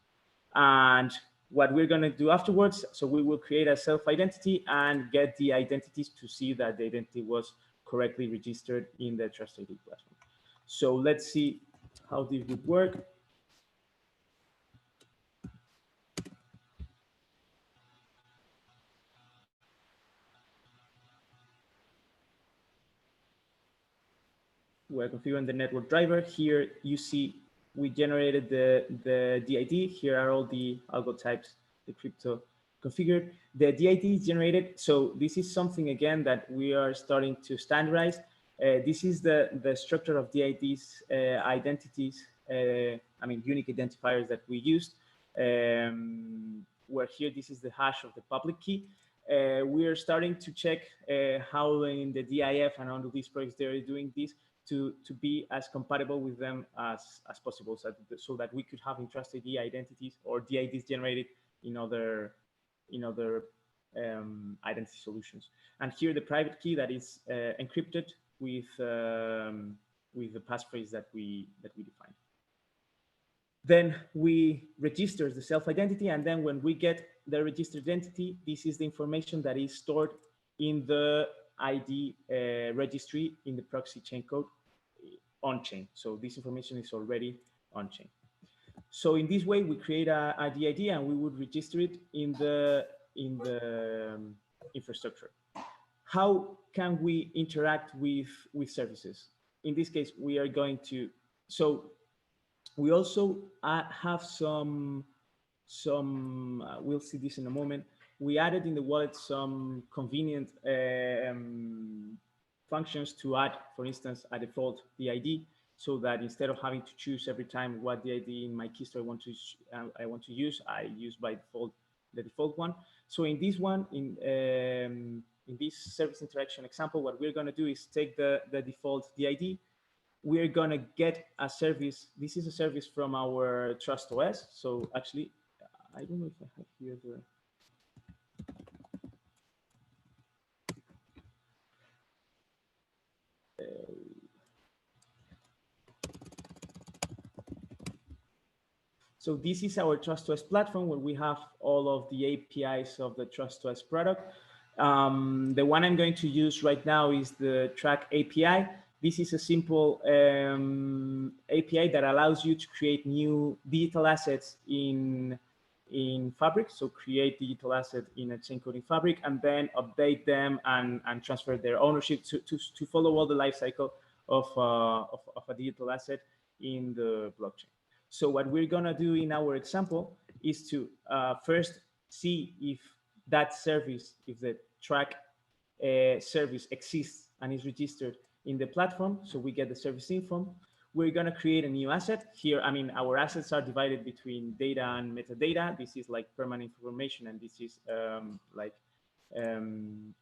[SPEAKER 4] And what we're going to do afterwards, so we will create a self-identity and get the identities to see that the identity was correctly registered in the TrustID platform. So let's see how this would work. We're configuring the network driver. Here you see we generated the DID. Here are all the algo types, the crypto configured. The DID is generated. So this is something, again, that we are starting to standardize. This is the structure of DIDs, identities, I mean, unique identifiers that we used, where here, this is the hash of the public key. We are starting to check how in the DIF and on these projects they're doing this to be as compatible with them as possible, so that we could have TrustID identities or DIDs generated in other identity solutions. And here the private key that is encrypted with the passphrase that we defined. Then we register the self-identity, and then when we get the registered identity, this is the information that is stored in the ID registry in the proxy Chaincode. on-chain. So this information is already on-chain. So in this way, we create a DID and we would register it in the infrastructure. How can we interact with services? In this case, we are going to, so we also have some we'll see this in a moment. We added in the wallet some convenient functions to add, for instance, a default DID, so that instead of having to choose every time what DID in my key store I want to use, I use by default the default one. So in this one, in this service interaction example, what we're going to do is take the default DID. We're going to get a service. This is a service from our TrustOS. So actually, I don't know if I have here the. So this is our TrustOS platform where we have all of the APIs of the TrustOS product. The one I'm going to use right now is the Track API. This is a simple API that allows you to create new digital assets in Fabric. So create digital asset in a Chaincode in Fabric and then update them and transfer their ownership to follow all the life cycle of a digital asset in the blockchain. So what we're gonna do in our example is to first see if that service, if the Track service exists and is registered in the platform. So we get the service info. We're gonna create a new asset here. I mean, our assets are divided between data and metadata. This is like permanent information, and this is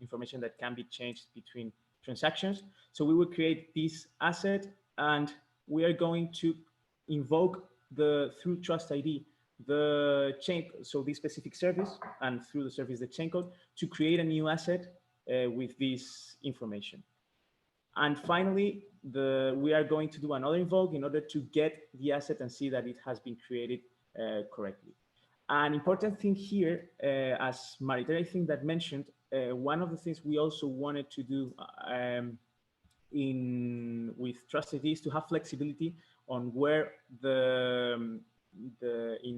[SPEAKER 4] information that can be changed between transactions. So we will create this asset, and we are going to invoke through TrustID the chain, so this specific service, and through the service the Chaincode to create a new asset with this information. And finally, we are going to do another invoke in order to get the asset and see that it has been created correctly. An important thing here, as Maritera, I think that mentioned, one of the things we also wanted to do with TrustID is to have flexibility on where in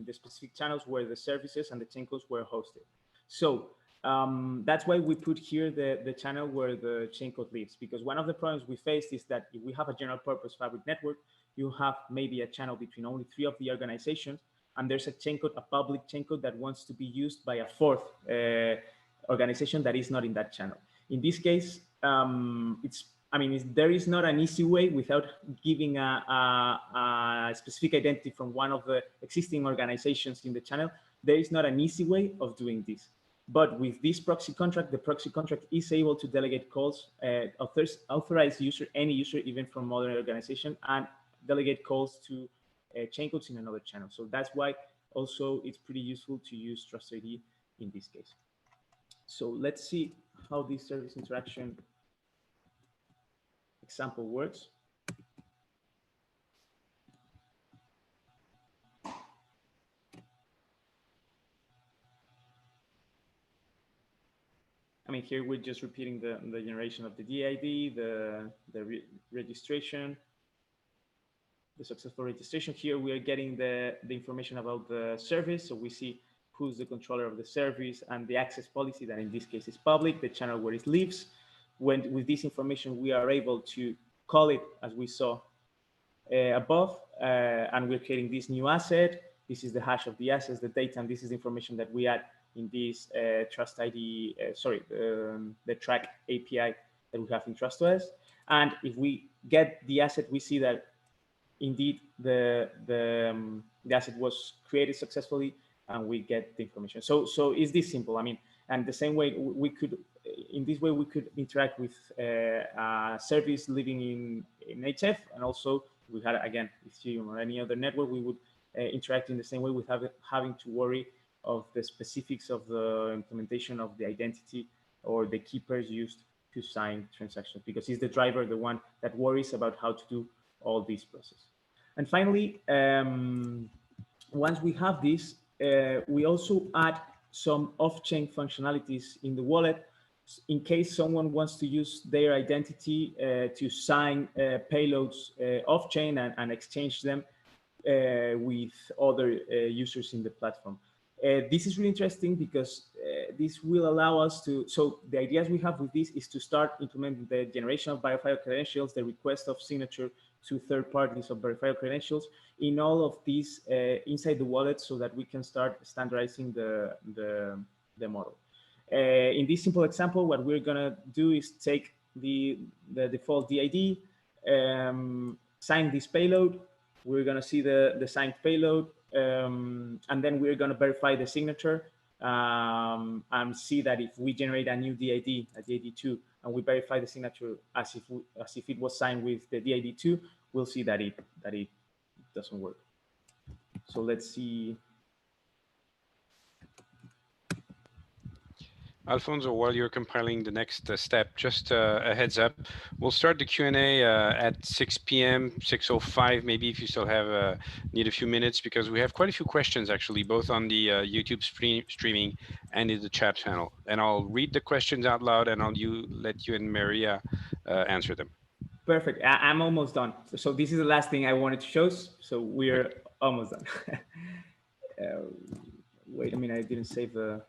[SPEAKER 4] the specific channels where the services and the Chaincodes were hosted. So that's why we put here the channel where the Chaincode lives, because one of the problems we faced is that if we have a general purpose Fabric network, you have maybe a channel between only 3 of the organizations, and there's a Chaincode, a public Chaincode that wants to be used by a 4th organization that is not in that channel. In this case, there is not an easy way without giving a specific identity from one of the existing organizations in the channel. There is not an easy way of doing this. But with this proxy contract, the proxy contract is able to delegate calls, authorize any user, even from other organization, and delegate calls to Chaincodes in another channel. So that's why also it's pretty useful to use TrustID in this case. So let's see how this service interaction example works. I mean, here we're just repeating the generation of the DID, the registration, the successful registration. Here we are getting the information about the service. So we see who's the controller of the service and the access policy that in this case is public, the channel where it lives. With this information, we are able to call it as we saw above, and we're creating this new asset. This is the hash of the assets, the data, and this is the information that we add in this TrustID, the Track API that we have in TrustOS. And if we get the asset, we see that indeed the asset was created successfully, and we get the information. So is this simple? I mean, and the same way in this way we could interact with a service living in HF, and also we had, again, Ethereum or any other network, we would interact in the same way without having to worry of the specifics of the implementation of the identity or the key pairs used to sign transactions, because it's the driver, the one that worries about how to do all this process. And finally, once we have this, we also add some off-chain functionalities in the wallet in case someone wants to use their identity to sign payloads off-chain and exchange them with other users in the platform. This is really interesting because this will allow us to, so the ideas we have with this is to start implementing the generation of verifiable credentials, the request of signature to third parties of verifiable credentials in all of these inside the wallet so that we can start standardizing the model. In this simple example, what we're gonna do is take the default DID, sign this payload. We're gonna see the signed payload, and then we're gonna verify the signature and see that if we generate a new DID, a DID2, and we verify the signature as if it was signed with the DID2, we'll see that it doesn't work. So let's see.
[SPEAKER 1] Alfonso, while you're compiling the next step, just a heads up, we'll start the Q&A at 6 p.m., 6:05, maybe if you still have need a few minutes, because we have quite a few questions actually, both on the YouTube streaming and in the chat channel. And I'll read the questions out loud and I'll let you and Maria answer them.
[SPEAKER 4] Perfect. I'm almost done. So this is the last thing I wanted to show. So we're almost done. Wait a minute, I didn't save the...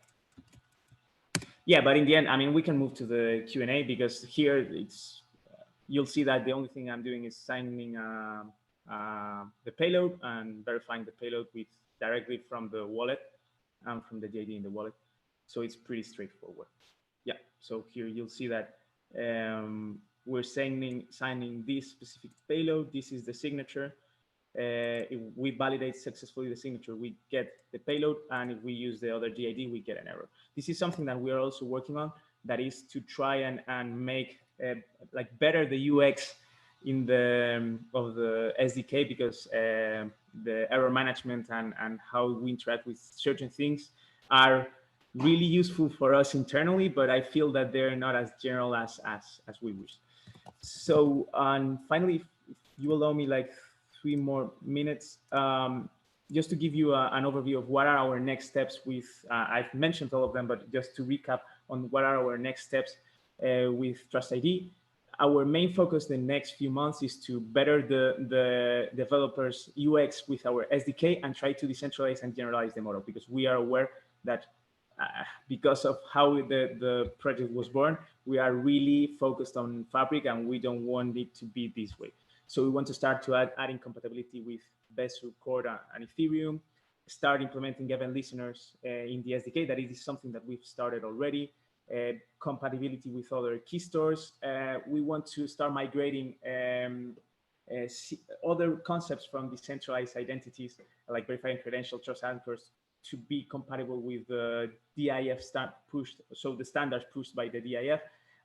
[SPEAKER 4] Yeah, but in the end, I mean, we can move to the Q&A because here it's, you'll see that the only thing I'm doing is signing the payload and verifying the payload directly from the wallet and from the DID in the wallet. So it's pretty straightforward. Yeah, so here you'll see that we're signing this specific payload. This is the signature. If we validate successfully the signature, we get the payload, and if we use the other DID, we get an error. This is something that we are also working on, that is to try and make like better the UX in of the SDK, because the error management and how we interact with certain things are really useful for us internally, but I feel that they're not as general as we wish. So, finally, if you allow me like 3 more minutes, just to give you an overview of what are our next steps with, I've mentioned all of them, but just to recap on what are our next steps with TrustID. Our main focus the next few months is to better the developers' UX with our SDK and try to decentralize and generalize the model, because we are aware that because of how the project was born, we are really focused on Fabric and we don't want it to be this way. So we want to start to adding compatibility with Best Core and Ethereum, start implementing event listeners in the SDK. That is something that we've started already. Compatibility with other key stores. We want to start migrating other concepts from decentralized identities, like verifying credential trust anchors, to be compatible with the DIF pushed, so the standards pushed by the DIF.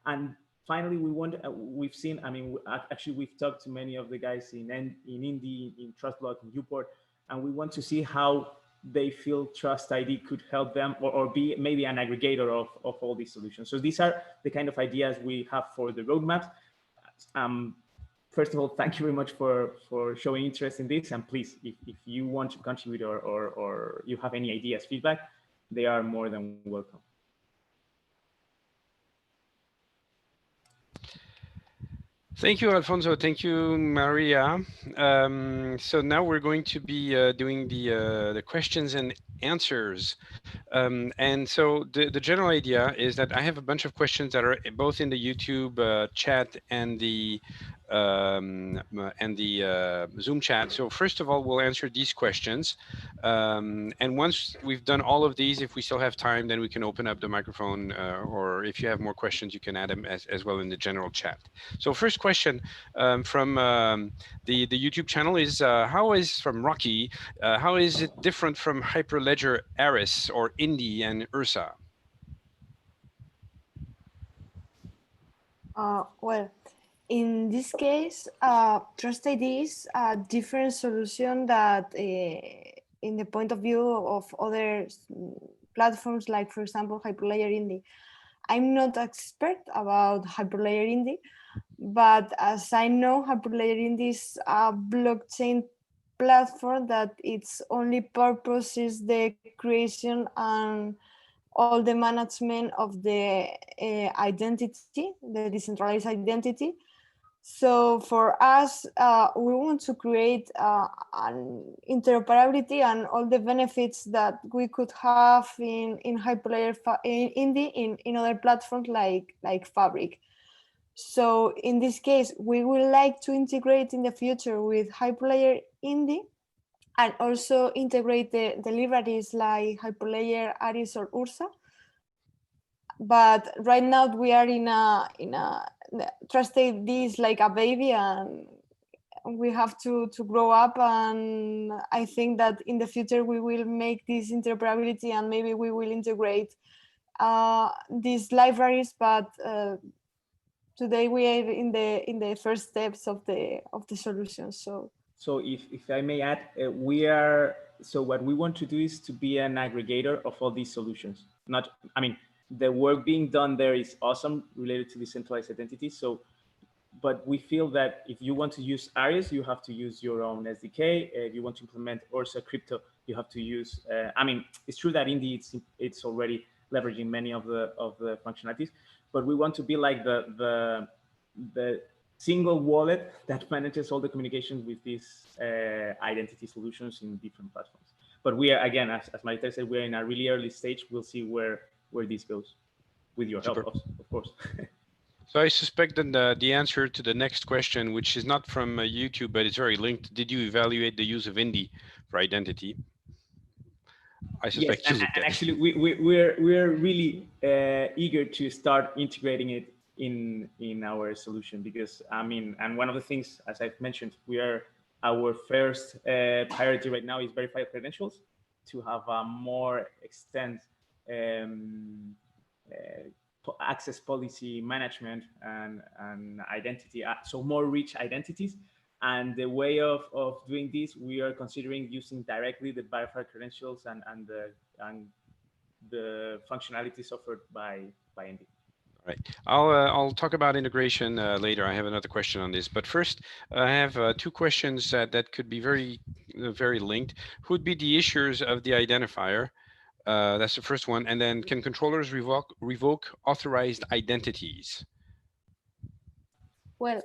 [SPEAKER 4] And finally, we've seen, I mean, actually, we've talked to many of the guys in Indy, in TrustBlock, in Uport, and we want to see how they feel TrustID could help them or be maybe an aggregator of all these solutions. So these are the kind of ideas we have for the roadmap. First of all, thank you very much for showing interest in this. And please, if you want to contribute or you have any ideas, feedback, they are more than welcome.
[SPEAKER 1] Thank you, Alfonso. Thank you, Maria. So now we're going to be doing the questions and answers. And so the general idea is that I have a bunch of questions that are both in the YouTube chat and the Zoom chat. So first of all, we'll answer these questions. And once we've done all of these, if we still have time, then we can open up the microphone, or if you have more questions, you can add them as well in the general chat. So first question from the YouTube channel is, from Rocky, how is it different from Hyperledger Aris or Indy and Ursa?
[SPEAKER 3] Well, in this case, TrustID is a different solution that, in the point of view of other platforms, like, for example, Hyperledger Indy. I'm not expert about Hyperledger Indy, but as I know, Hyperledger Indy is a blockchain platform that its only purpose is the creation and all the management of the identity, the decentralized identity. So for us, we want to create an interoperability and all the benefits that we could have in Hyperledger in other platforms like Fabric. So in this case, we would like to integrate in the future with Hyperledger Indy, and also integrate the libraries like Hyperledger, Aris, or Ursa. But right now we are in a TrustID is like a baby, and we have to grow up. And I think that in the future we will make this interoperability, and maybe we will integrate these libraries. But today we are in the first steps of the solution.
[SPEAKER 4] So if I may add, so what we want to do is to be an aggregator of all these solutions. I mean, the work being done there is awesome related to decentralized identities. So, but we feel that if you want to use Aries, you have to use your own SDK. If you want to implement Ursa crypto, you have to use, I mean, it's true that indeed it's already leveraging many of the functionalities, but we want to be like the single wallet that manages all the communications with these identity solutions in different platforms. But we are, again, as Marita said, we're in a really early stage. We'll see where this goes with your help, of course.
[SPEAKER 1] So I suspect that the answer to the next question, which is not from YouTube, but it's very linked. Did you evaluate the use of Indy for identity? I suspect
[SPEAKER 4] yes, and actually we're really eager to start integrating it in our solution, because I mean, and one of the things, as I've mentioned, our first priority right now is verified credentials, to have a more extent access policy management and identity, so more rich identities. And the way of doing this, we are considering using directly the verified credentials and the functionalities offered by Indy.
[SPEAKER 1] Right. I'll talk about integration later. I have another question on this, but first I have two questions that could be very linked. Who would be the issuers of the identifier? That's the first one. And then, can controllers revoke authorized identities?
[SPEAKER 3] Well,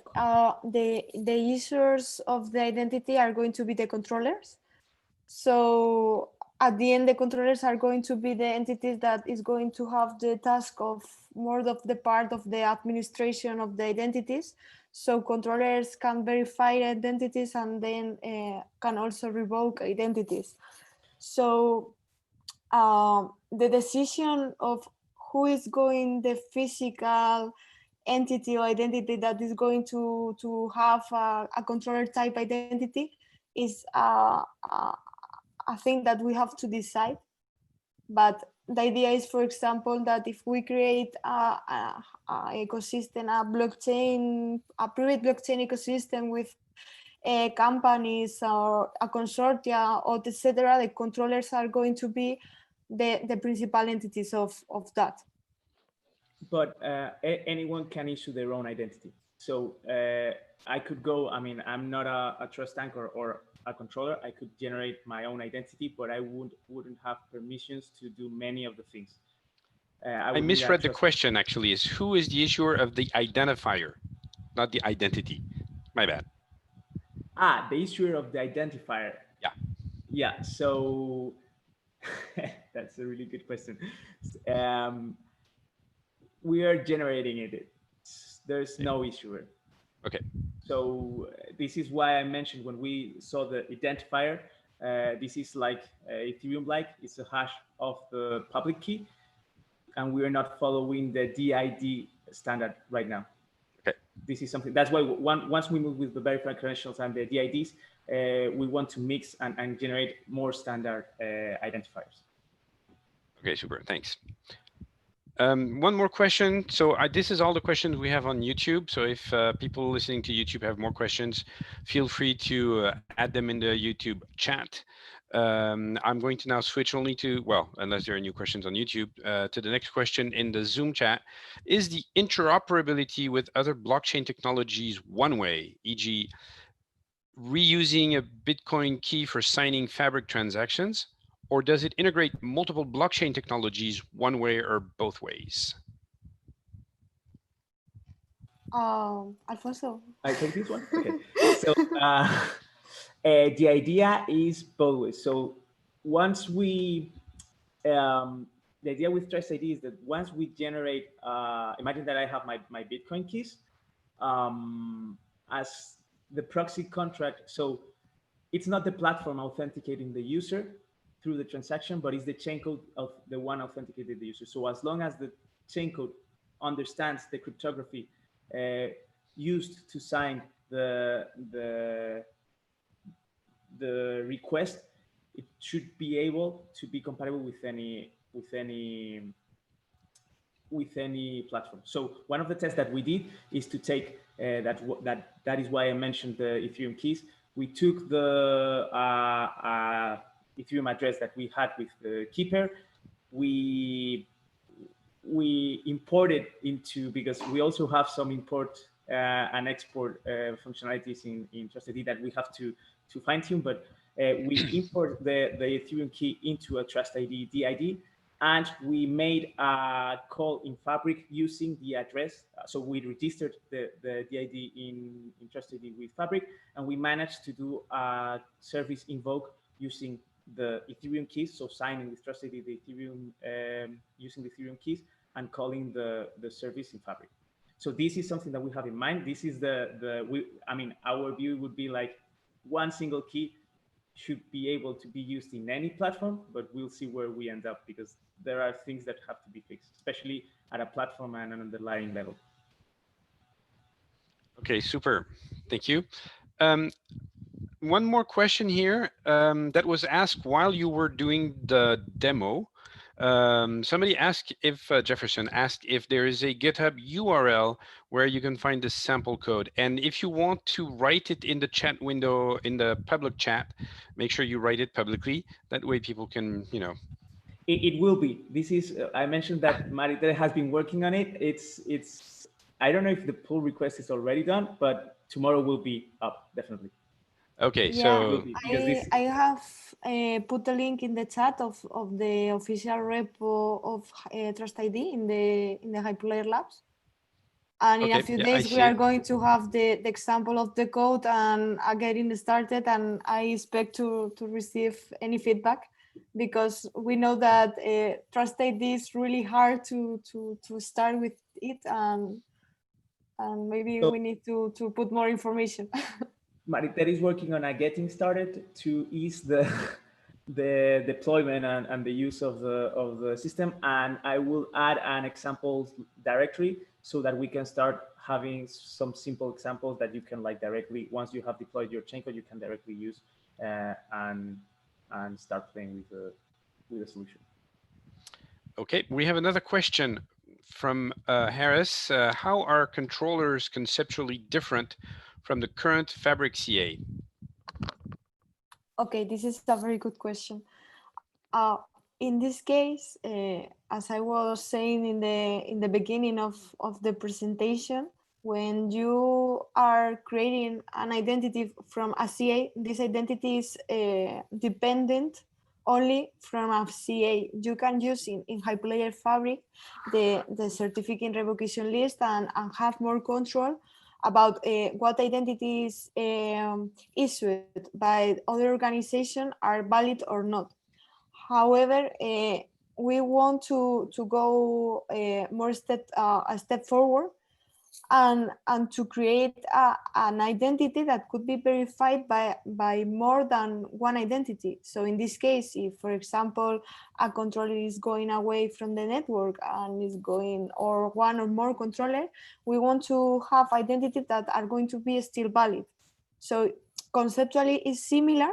[SPEAKER 3] the issuers of the identity are going to be the controllers. So at the end, the controllers are going to be the entities that is going to have the task of more of the part of the administration of the identities. So controllers can verify identities and then can also revoke identities. So the decision of who is going the physical entity or identity that is going to have a controller type identity is a thing that we have to decide. But the idea is, for example, that if we create a ecosystem, a private blockchain ecosystem with companies or a consortia, or etc., the controllers are going to be the principal entities of that.
[SPEAKER 4] But anyone can issue their own identity. So I could go, I mean, I'm not a trust anchor or a controller. I could generate my own identity, but I wouldn't have permissions to do many of the things.
[SPEAKER 1] I misread the question, actually. Is who is the issuer of the identifier, not the identity? My bad.
[SPEAKER 4] The issuer of the identifier.
[SPEAKER 1] Yeah.
[SPEAKER 4] Yeah, so that's a really good question. We are generating it. There's no issuer.
[SPEAKER 1] Okay.
[SPEAKER 4] So this is why I mentioned when we saw the identifier, this is like Ethereum-like. It's a hash of the public key, and we are not following the DID standard right now.
[SPEAKER 1] Okay.
[SPEAKER 4] This is something, that's why once we move with the verified credentials and the DIDs, we want to mix and generate more standard identifiers.
[SPEAKER 1] Okay, super, thanks. One more question. So this is all the questions we have on YouTube. So if people listening to YouTube have more questions, feel free to add them in the YouTube chat. I'm going to now switch only to, well, unless there are new questions on YouTube, to the next question in the Zoom chat. Is the interoperability with other blockchain technologies one way, e.g. reusing a Bitcoin key for signing Fabric transactions, or does it integrate multiple blockchain technologies one way or both ways?
[SPEAKER 3] Alfonso.
[SPEAKER 4] I take this one. Okay. So the idea is both ways. So once we the idea with TrustID is that once we generate, imagine that I have my Bitcoin keys as the proxy contract. So it's not the platform authenticating the user through the transaction, but it's the chain code of the one authenticated the user. So as long as the chain code understands the cryptography used to sign the request, it should be able to be compatible with any platform. So one of the tests that we did is to take that is why I mentioned the Ethereum keys. We took the Ethereum address that we had with the key pair. We imported into, because we also have some import and export functionalities in TrustID that we have to fine tune, but we import the Ethereum key into a TrustID DID, and we made a call in Fabric using the address. So we registered the DID in TrustID with Fabric, and we managed to do a service invoke using the Ethereum keys, so signing with TrustID the Ethereum using the Ethereum keys and calling the service in Fabric. So this is something that we have in mind. This is I mean, our view would be like one single key should be able to be used in any platform, but we'll see where we end up, because there are things that have to be fixed, especially at a platform and an underlying level.
[SPEAKER 1] Okay, super. Thank you. One more question here that was asked while you were doing the demo. Somebody asked if, Jefferson asked if there is a GitHub URL where you can find the sample code. And if you want to write it in the chat window, in the public chat, make sure you write it publicly. That way people can, you know.
[SPEAKER 4] It will be. This is, I mentioned that Maritere has been working on it. It's, I don't know if the pull request is already done, but tomorrow will be up, definitely.
[SPEAKER 1] Okay,
[SPEAKER 3] Yeah,
[SPEAKER 1] so
[SPEAKER 3] I have put the link in the chat of the official repo of TrustID in the Hyperledger Labs. And in a few days, we are going to have the example of the code and getting started. And I expect to receive any feedback, because we know that TrustID is really hard to start with it, and maybe we need to put more information.
[SPEAKER 4] Maritere is working on a getting started to ease the deployment and the use of the system, and I will add an examples directory so that we can start having some simple examples that you can, like, directly, once you have deployed your Chaincode, you can directly use and start playing with the solution.
[SPEAKER 1] Okay, we have another question from Harris. How are controllers conceptually different from the current Fabric CA?
[SPEAKER 3] Okay, this is a very good question. In this case, as I was saying in the beginning of the presentation, when you are creating an identity from a CA, this identity is dependent only from a CA. You can use in Hyperledger Fabric the certificate revocation list and have more control about what identities issued by other organizations are valid or not. However, we want to go a step forward and to create an identity that could be verified by more than one identity. So in this case, if, for example, a controller is going away from the network and is going, or one or more controller, we want to have identities that are going to be still valid. So conceptually it's similar,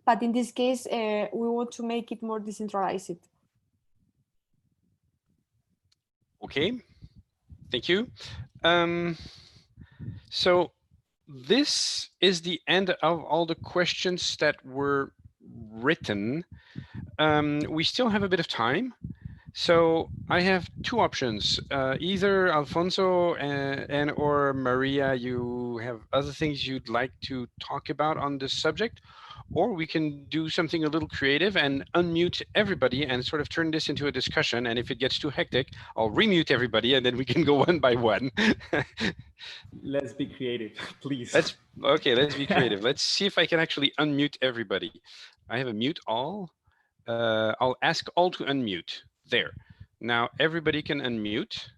[SPEAKER 3] but in this case, we want to make it more decentralized.
[SPEAKER 1] Okay, thank you. So this is the end of all the questions that were written. We still have a bit of time. So I have two options. Either Alfonso and or Maria, you have other things you'd like to talk about on this subject, or we can do something a little creative and unmute everybody and sort of turn this into a discussion. And if it gets too hectic, I'll remute everybody and then we can go one by one.
[SPEAKER 4] Let's be creative, please.
[SPEAKER 1] Let's be creative. Let's see if I can actually unmute everybody. I have a mute all. I'll ask all to unmute. There. Now everybody can unmute.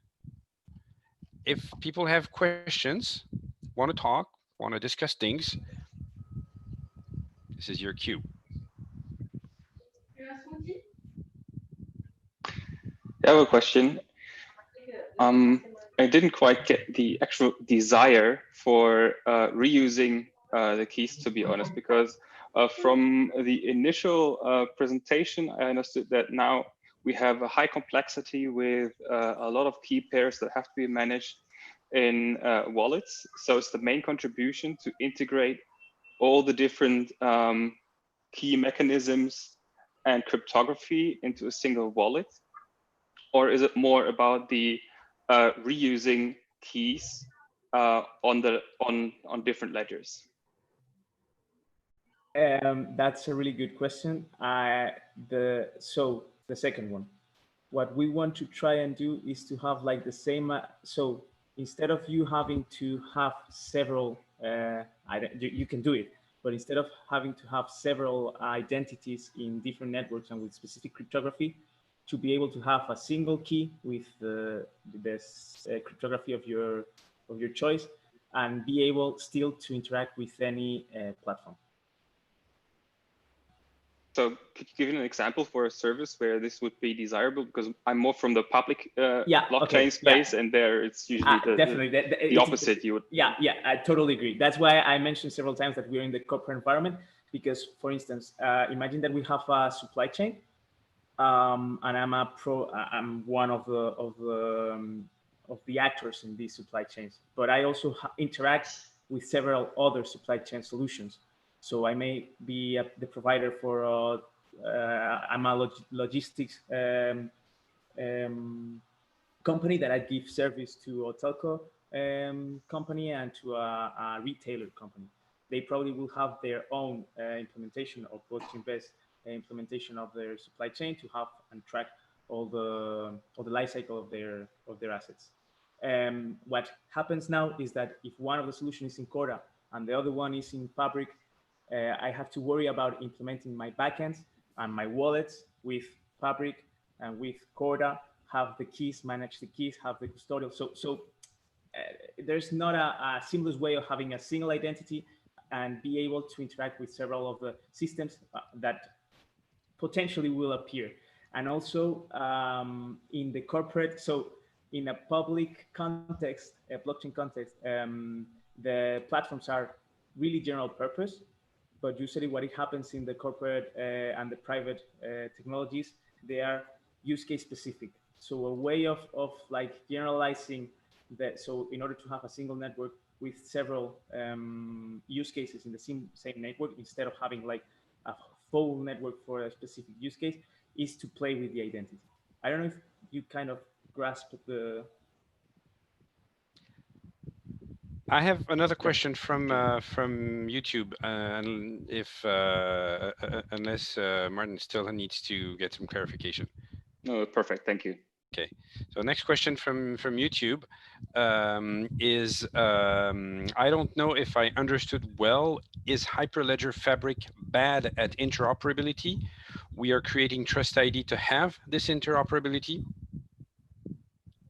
[SPEAKER 1] If people have questions, want to talk, want to discuss things, this is your cue.
[SPEAKER 6] I have a question. I didn't quite get the actual desire for reusing the keys, to be honest, because from the initial presentation, I understood that now we have a high complexity with a lot of key pairs that have to be managed in wallets. So it's the main contribution to integrate all the different key mechanisms and cryptography into a single wallet? Or is it more about the reusing keys on different ledgers?
[SPEAKER 4] That's a really good question. So the second one, what we want to try and do is to have like the same. So instead of you having to have several, you can do it, but instead of having to have several identities in different networks and with specific cryptography, to be able to have a single key with the cryptography of your choice and be able still to interact with any platform.
[SPEAKER 6] So could you give an example for a service where this would be desirable? Because I'm more from the public blockchain space, and there it's usually the opposite.
[SPEAKER 4] I totally agree. That's why I mentioned several times that we're in the corporate environment, because, for instance, imagine that we have a supply chain, and I'm one of the actors in these supply chains, but I also interact with several other supply chain solutions. So I may be the provider for I'm a logistics company that I give service to a telco company and to a retailer company. They probably will have their own implementation of blockchain-based implementation of their supply chain to have and track all the life cycle of their assets. What happens now is that if one of the solutions is in Corda and the other one is in Fabric, I have to worry about implementing my backends and my wallets with Fabric and with Corda, have the keys, manage the keys, have the custodial. So there's not a seamless way of having a single identity and be able to interact with several of the systems that potentially will appear. And also in the corporate, so in a public context, a blockchain context, the platforms are really general purpose, but usually what it happens in the corporate and the private technologies, they are use case specific. So a way of like generalizing that. So in order to have a single network with several use cases in the same network, instead of having like a full network for a specific use case, is to play with the identity. I don't know if you kind of grasp the.
[SPEAKER 1] I have another question from YouTube, and if unless Martin still needs to get some clarification.
[SPEAKER 6] No, perfect. Thank you.
[SPEAKER 1] Okay, so next question from YouTube is I don't know if I understood well. Is Hyperledger Fabric bad at interoperability? We are creating TrustID to have this interoperability.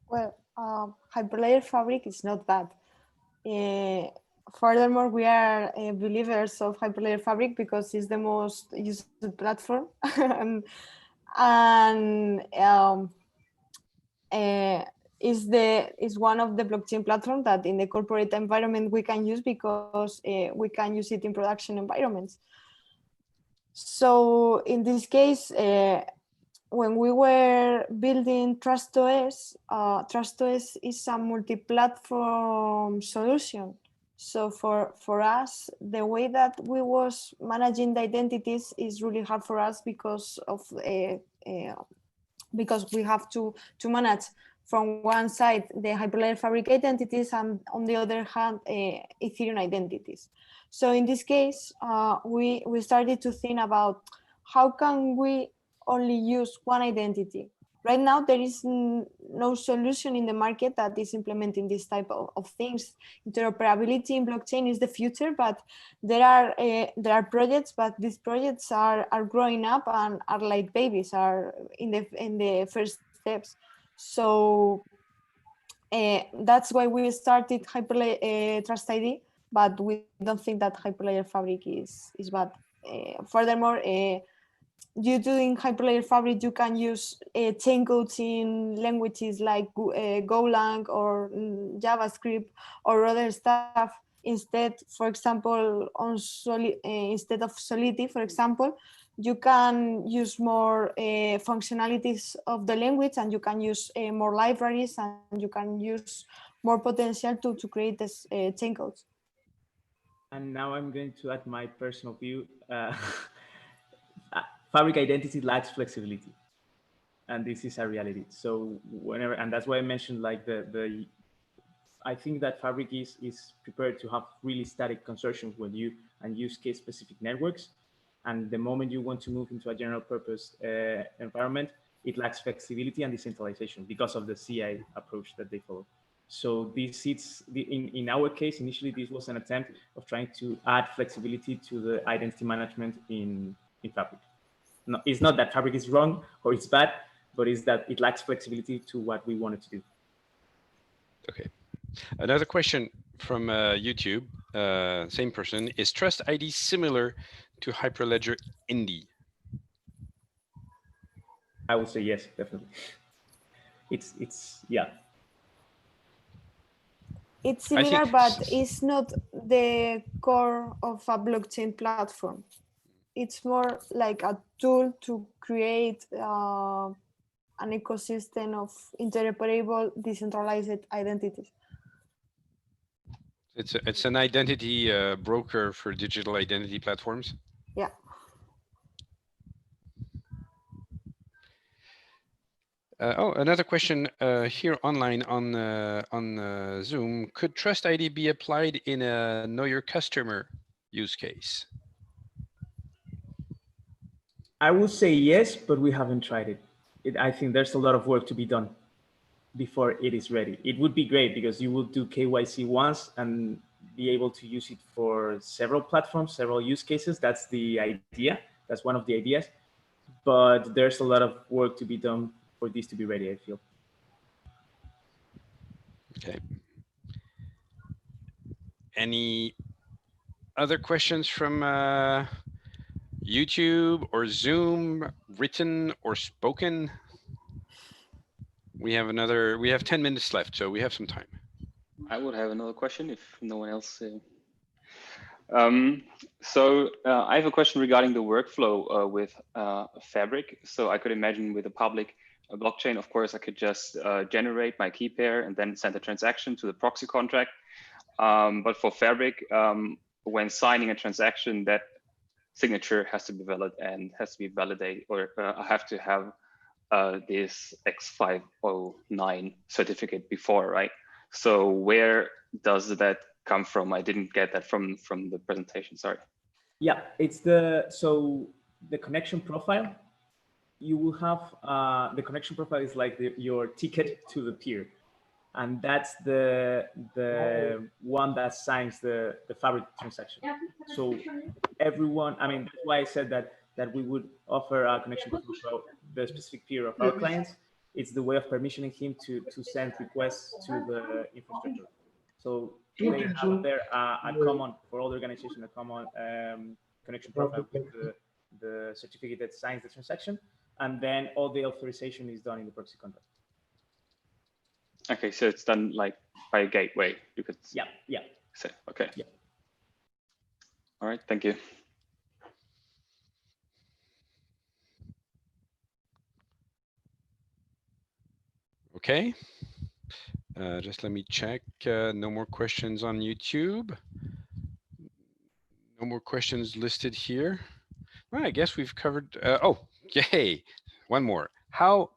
[SPEAKER 3] Well, Hyperledger Fabric is not bad. Furthermore, we are believers of Hyperledger Fabric because it's the most used platform and is one of the blockchain platforms that in the corporate environment we can use because we can use it in production environments. So in this case, when we were building TrustOS, TrustOS is a multi-platform solution. So for us, the way that we was managing the identities is really hard for us because we have to manage from one side the Hyperledger Fabric identities and on the other hand Ethereum identities. So in this case, we started to think about how can we only use one identity. Right now, there is no solution in the market that is implementing this type of things. Interoperability in blockchain is the future, but there are projects, but these projects are growing up and are like babies, are in the first steps. So that's why we started TrustID, but we don't think that Hyperledger Fabric is bad. Furthermore, due to in Hyperledger Fabric, you can use chaincodes in languages like Golang or JavaScript or other stuff. Instead, for example, on instead of Solidity, for example, you can use more functionalities of the language, and you can use more libraries, and you can use more potential to create this chaincodes.
[SPEAKER 4] And now I'm going to add my personal view. Fabric identity lacks flexibility, and this is a reality. So whenever, and that's why I mentioned like I think that Fabric is prepared to have really static consortiums with you and use case specific networks. And the moment you want to move into a general purpose environment, it lacks flexibility and decentralization because of the CI approach that they follow. So this is in our case, initially, this was an attempt of trying to add flexibility to the identity management in Fabric. No, it's not that Fabric is wrong or it's bad, but it's that it lacks flexibility to what we wanted to do.
[SPEAKER 1] Okay. Another question from YouTube, same person, is TrustID similar to Hyperledger Indie?
[SPEAKER 4] I would say yes, definitely. It's yeah.
[SPEAKER 3] It's similar, but it's not the core of a blockchain platform. It's more like a tool to create an ecosystem of interoperable, decentralized identities.
[SPEAKER 1] It's an identity broker for digital identity platforms.
[SPEAKER 3] Yeah.
[SPEAKER 1] Oh, another question here online on Zoom. Could TrustID be applied in a Know Your Customer use case?
[SPEAKER 4] I would say yes, but we haven't tried it. I think there's a lot of work to be done before it is ready. It would be great because you will do KYC once and be able to use it for several platforms, several use cases. That's the idea. That's one of the ideas. But there's a lot of work to be done for this to be ready, I feel.
[SPEAKER 1] Okay. Any other questions from YouTube or Zoom, written or spoken? We have 10 minutes left, so we have some time.
[SPEAKER 6] I would have another question if no one else. I have a question regarding the workflow with Fabric. So I could imagine with a public blockchain, of course, I could just generate my key pair and then send a transaction to the proxy contract. But for Fabric, when signing a transaction, that signature has to be valid and has to be validated, or I have to have this X509 certificate before, right? So where does that come from? I didn't get that from the presentation, sorry.
[SPEAKER 4] Yeah, it's so the connection profile. You will have the connection profile is like your ticket to the peer. And that's the one that signs the Fabric transaction. So everyone, I mean, that's why I said that we would offer a connection to the specific peer of our clients. It's the way of permissioning him to send requests to the infrastructure. So they have there a common, for all the organization, a common connection profile with the certificate that signs the transaction. And then all the authorization is done in the proxy contract.
[SPEAKER 6] Okay, so it's done like by a gateway. You could say, okay.
[SPEAKER 4] Yeah.
[SPEAKER 6] All right, thank you.
[SPEAKER 1] Okay, just let me check. No more questions on YouTube. No more questions listed here. Well, I guess we've covered. Oh, yay! One more. How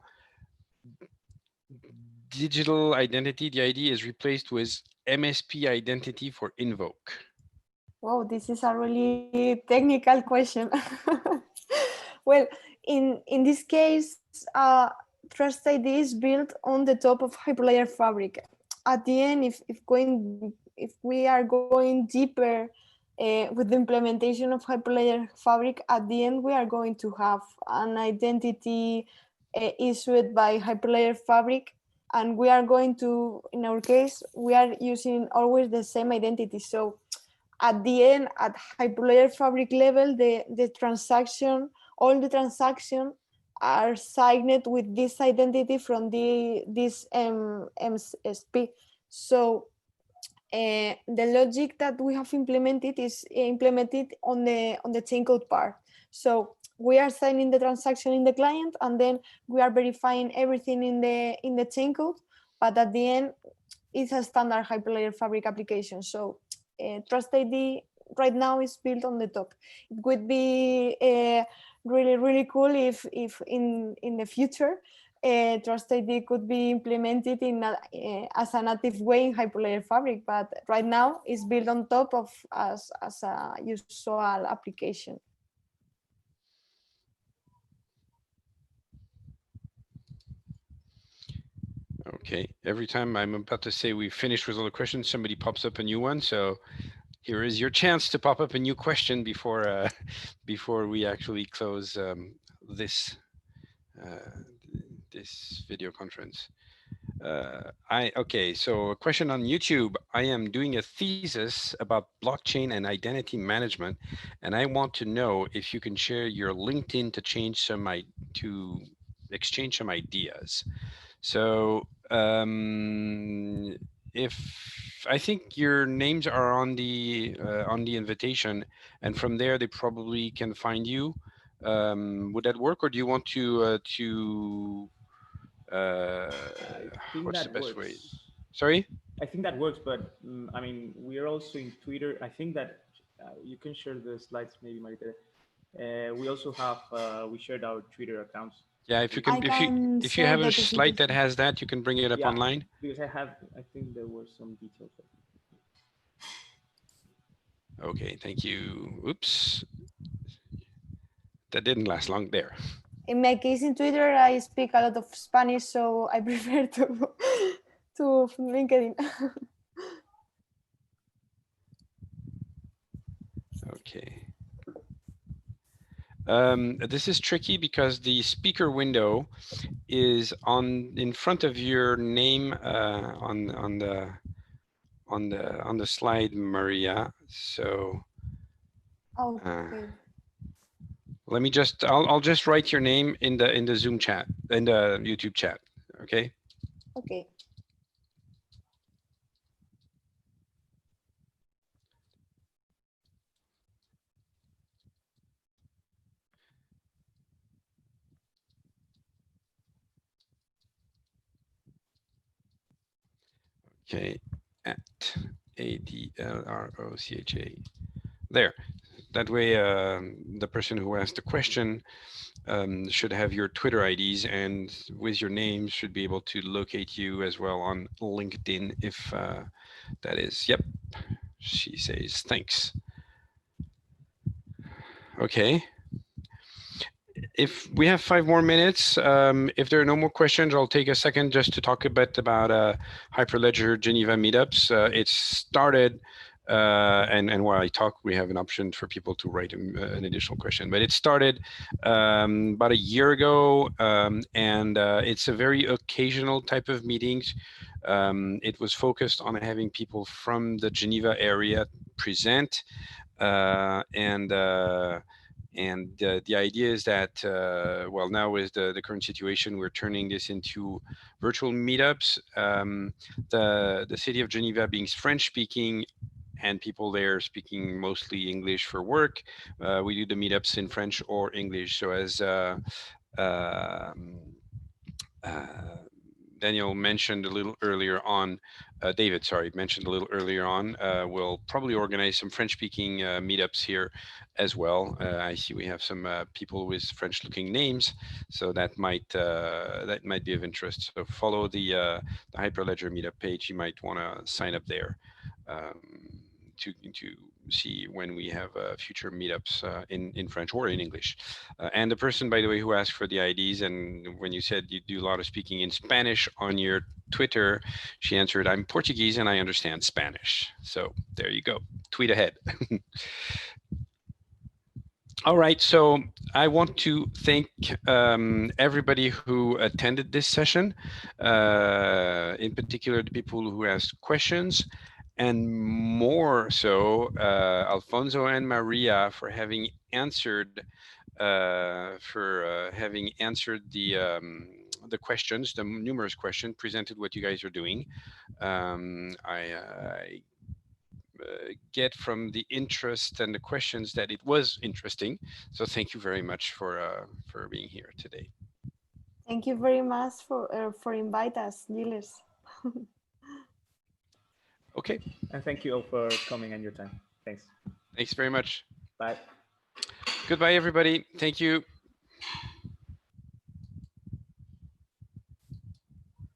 [SPEAKER 1] digital identity, the ID is replaced with MSP identity for Invoke.
[SPEAKER 3] Wow, this is a really technical question. Well, in this case, TrustID is built on the top of Hyperledger Fabric. At the end, if we are going deeper with the implementation of Hyperledger Fabric, at the end we are going to have an identity issued by Hyperledger Fabric, and we are going to, in our case, we are using always the same identity. So at the end, at Hyperledger Fabric level, the transaction, all the transactions are signed with this identity from this MSP. So the logic that we have implemented is implemented on the Chaincode part. So we are signing the transaction in the client, and then we are verifying everything in the Chaincode. But at the end, it's a standard Hyperledger Fabric application. So TrustID right now is built on the top. It would be really cool if in the future TrustID could be implemented as a native way in Hyperledger Fabric, but right now it's built on top of as a usual application.
[SPEAKER 1] Okay, every time I'm about to say we've finished with all the questions, somebody pops up a new one. So here is your chance to pop up a new question before before we actually close this this video conference. Okay, so a question on YouTube. I am doing a thesis about blockchain and identity management, and I want to know if you can share your LinkedIn to exchange some ideas. So if I think your names are on the invitation, and from there they probably can find you. Would that work, or do you want to what's the best way? Sorry?
[SPEAKER 4] I think that works, but I mean, we are also in Twitter. I think that you can share the slides, maybe, Marita. We also have, we shared our Twitter accounts.
[SPEAKER 1] Yeah, if you can, if you have a slide that has that, you can bring it up online.
[SPEAKER 4] Because I think there were some details.
[SPEAKER 1] Okay, thank you. Oops. That didn't last long there.
[SPEAKER 3] In my case, in Twitter, I speak a lot of Spanish, so I prefer to LinkedIn.
[SPEAKER 1] Okay. This is tricky because the speaker window is in front of your name on the slide, Maria. So
[SPEAKER 3] okay.
[SPEAKER 1] Let me just I'll just write your name in the Zoom chat, in the YouTube chat. Okay.
[SPEAKER 3] Okay.
[SPEAKER 1] Okay, at ADLROCHA. There. That way, the person who asked the question should have your Twitter IDs, and with your name should be able to locate you as well on LinkedIn if that is. Yep. She says thanks. Okay. If we have 5 more minutes, if there are no more questions, I'll take a second just to talk a bit about Hyperledger Geneva meetups. It started, and while I talk, we have an option for people to write an additional question. But it started about a year ago, and it's a very occasional type of meetings. It was focused on having people from the Geneva area present, and the idea is that, well, now with the current situation, we're turning this into virtual meetups. The city of Geneva being French-speaking and people there speaking mostly English for work, we do the meetups in French or English. So as Daniel mentioned a little earlier on, David, sorry, mentioned a little earlier on, we'll probably organize some French-speaking meetups here as well. I see we have some people with French-looking names, so that might be of interest. So follow the Hyperledger meetup page. You might want to sign up there to see when we have future meetups in French or in English. And the person, by the way, who asked for the IDs, and when you said you do a lot of speaking in Spanish on your Twitter, she answered, "I'm Portuguese and I understand Spanish." So there you go. Tweet ahead. All right, so I want to thank everybody who attended this session, in particular the people who asked questions, and more so Alfonso and Maria for having answered the questions, the numerous questions, presented what you guys are doing. I get from the interest and the questions that it was interesting. So thank you very much for being here today.
[SPEAKER 3] Thank you very much for inviting us, Gilles.
[SPEAKER 1] Okay.
[SPEAKER 4] And thank you all for coming and your time. Thanks.
[SPEAKER 1] Thanks very much.
[SPEAKER 4] Bye.
[SPEAKER 1] Goodbye, everybody. Thank you.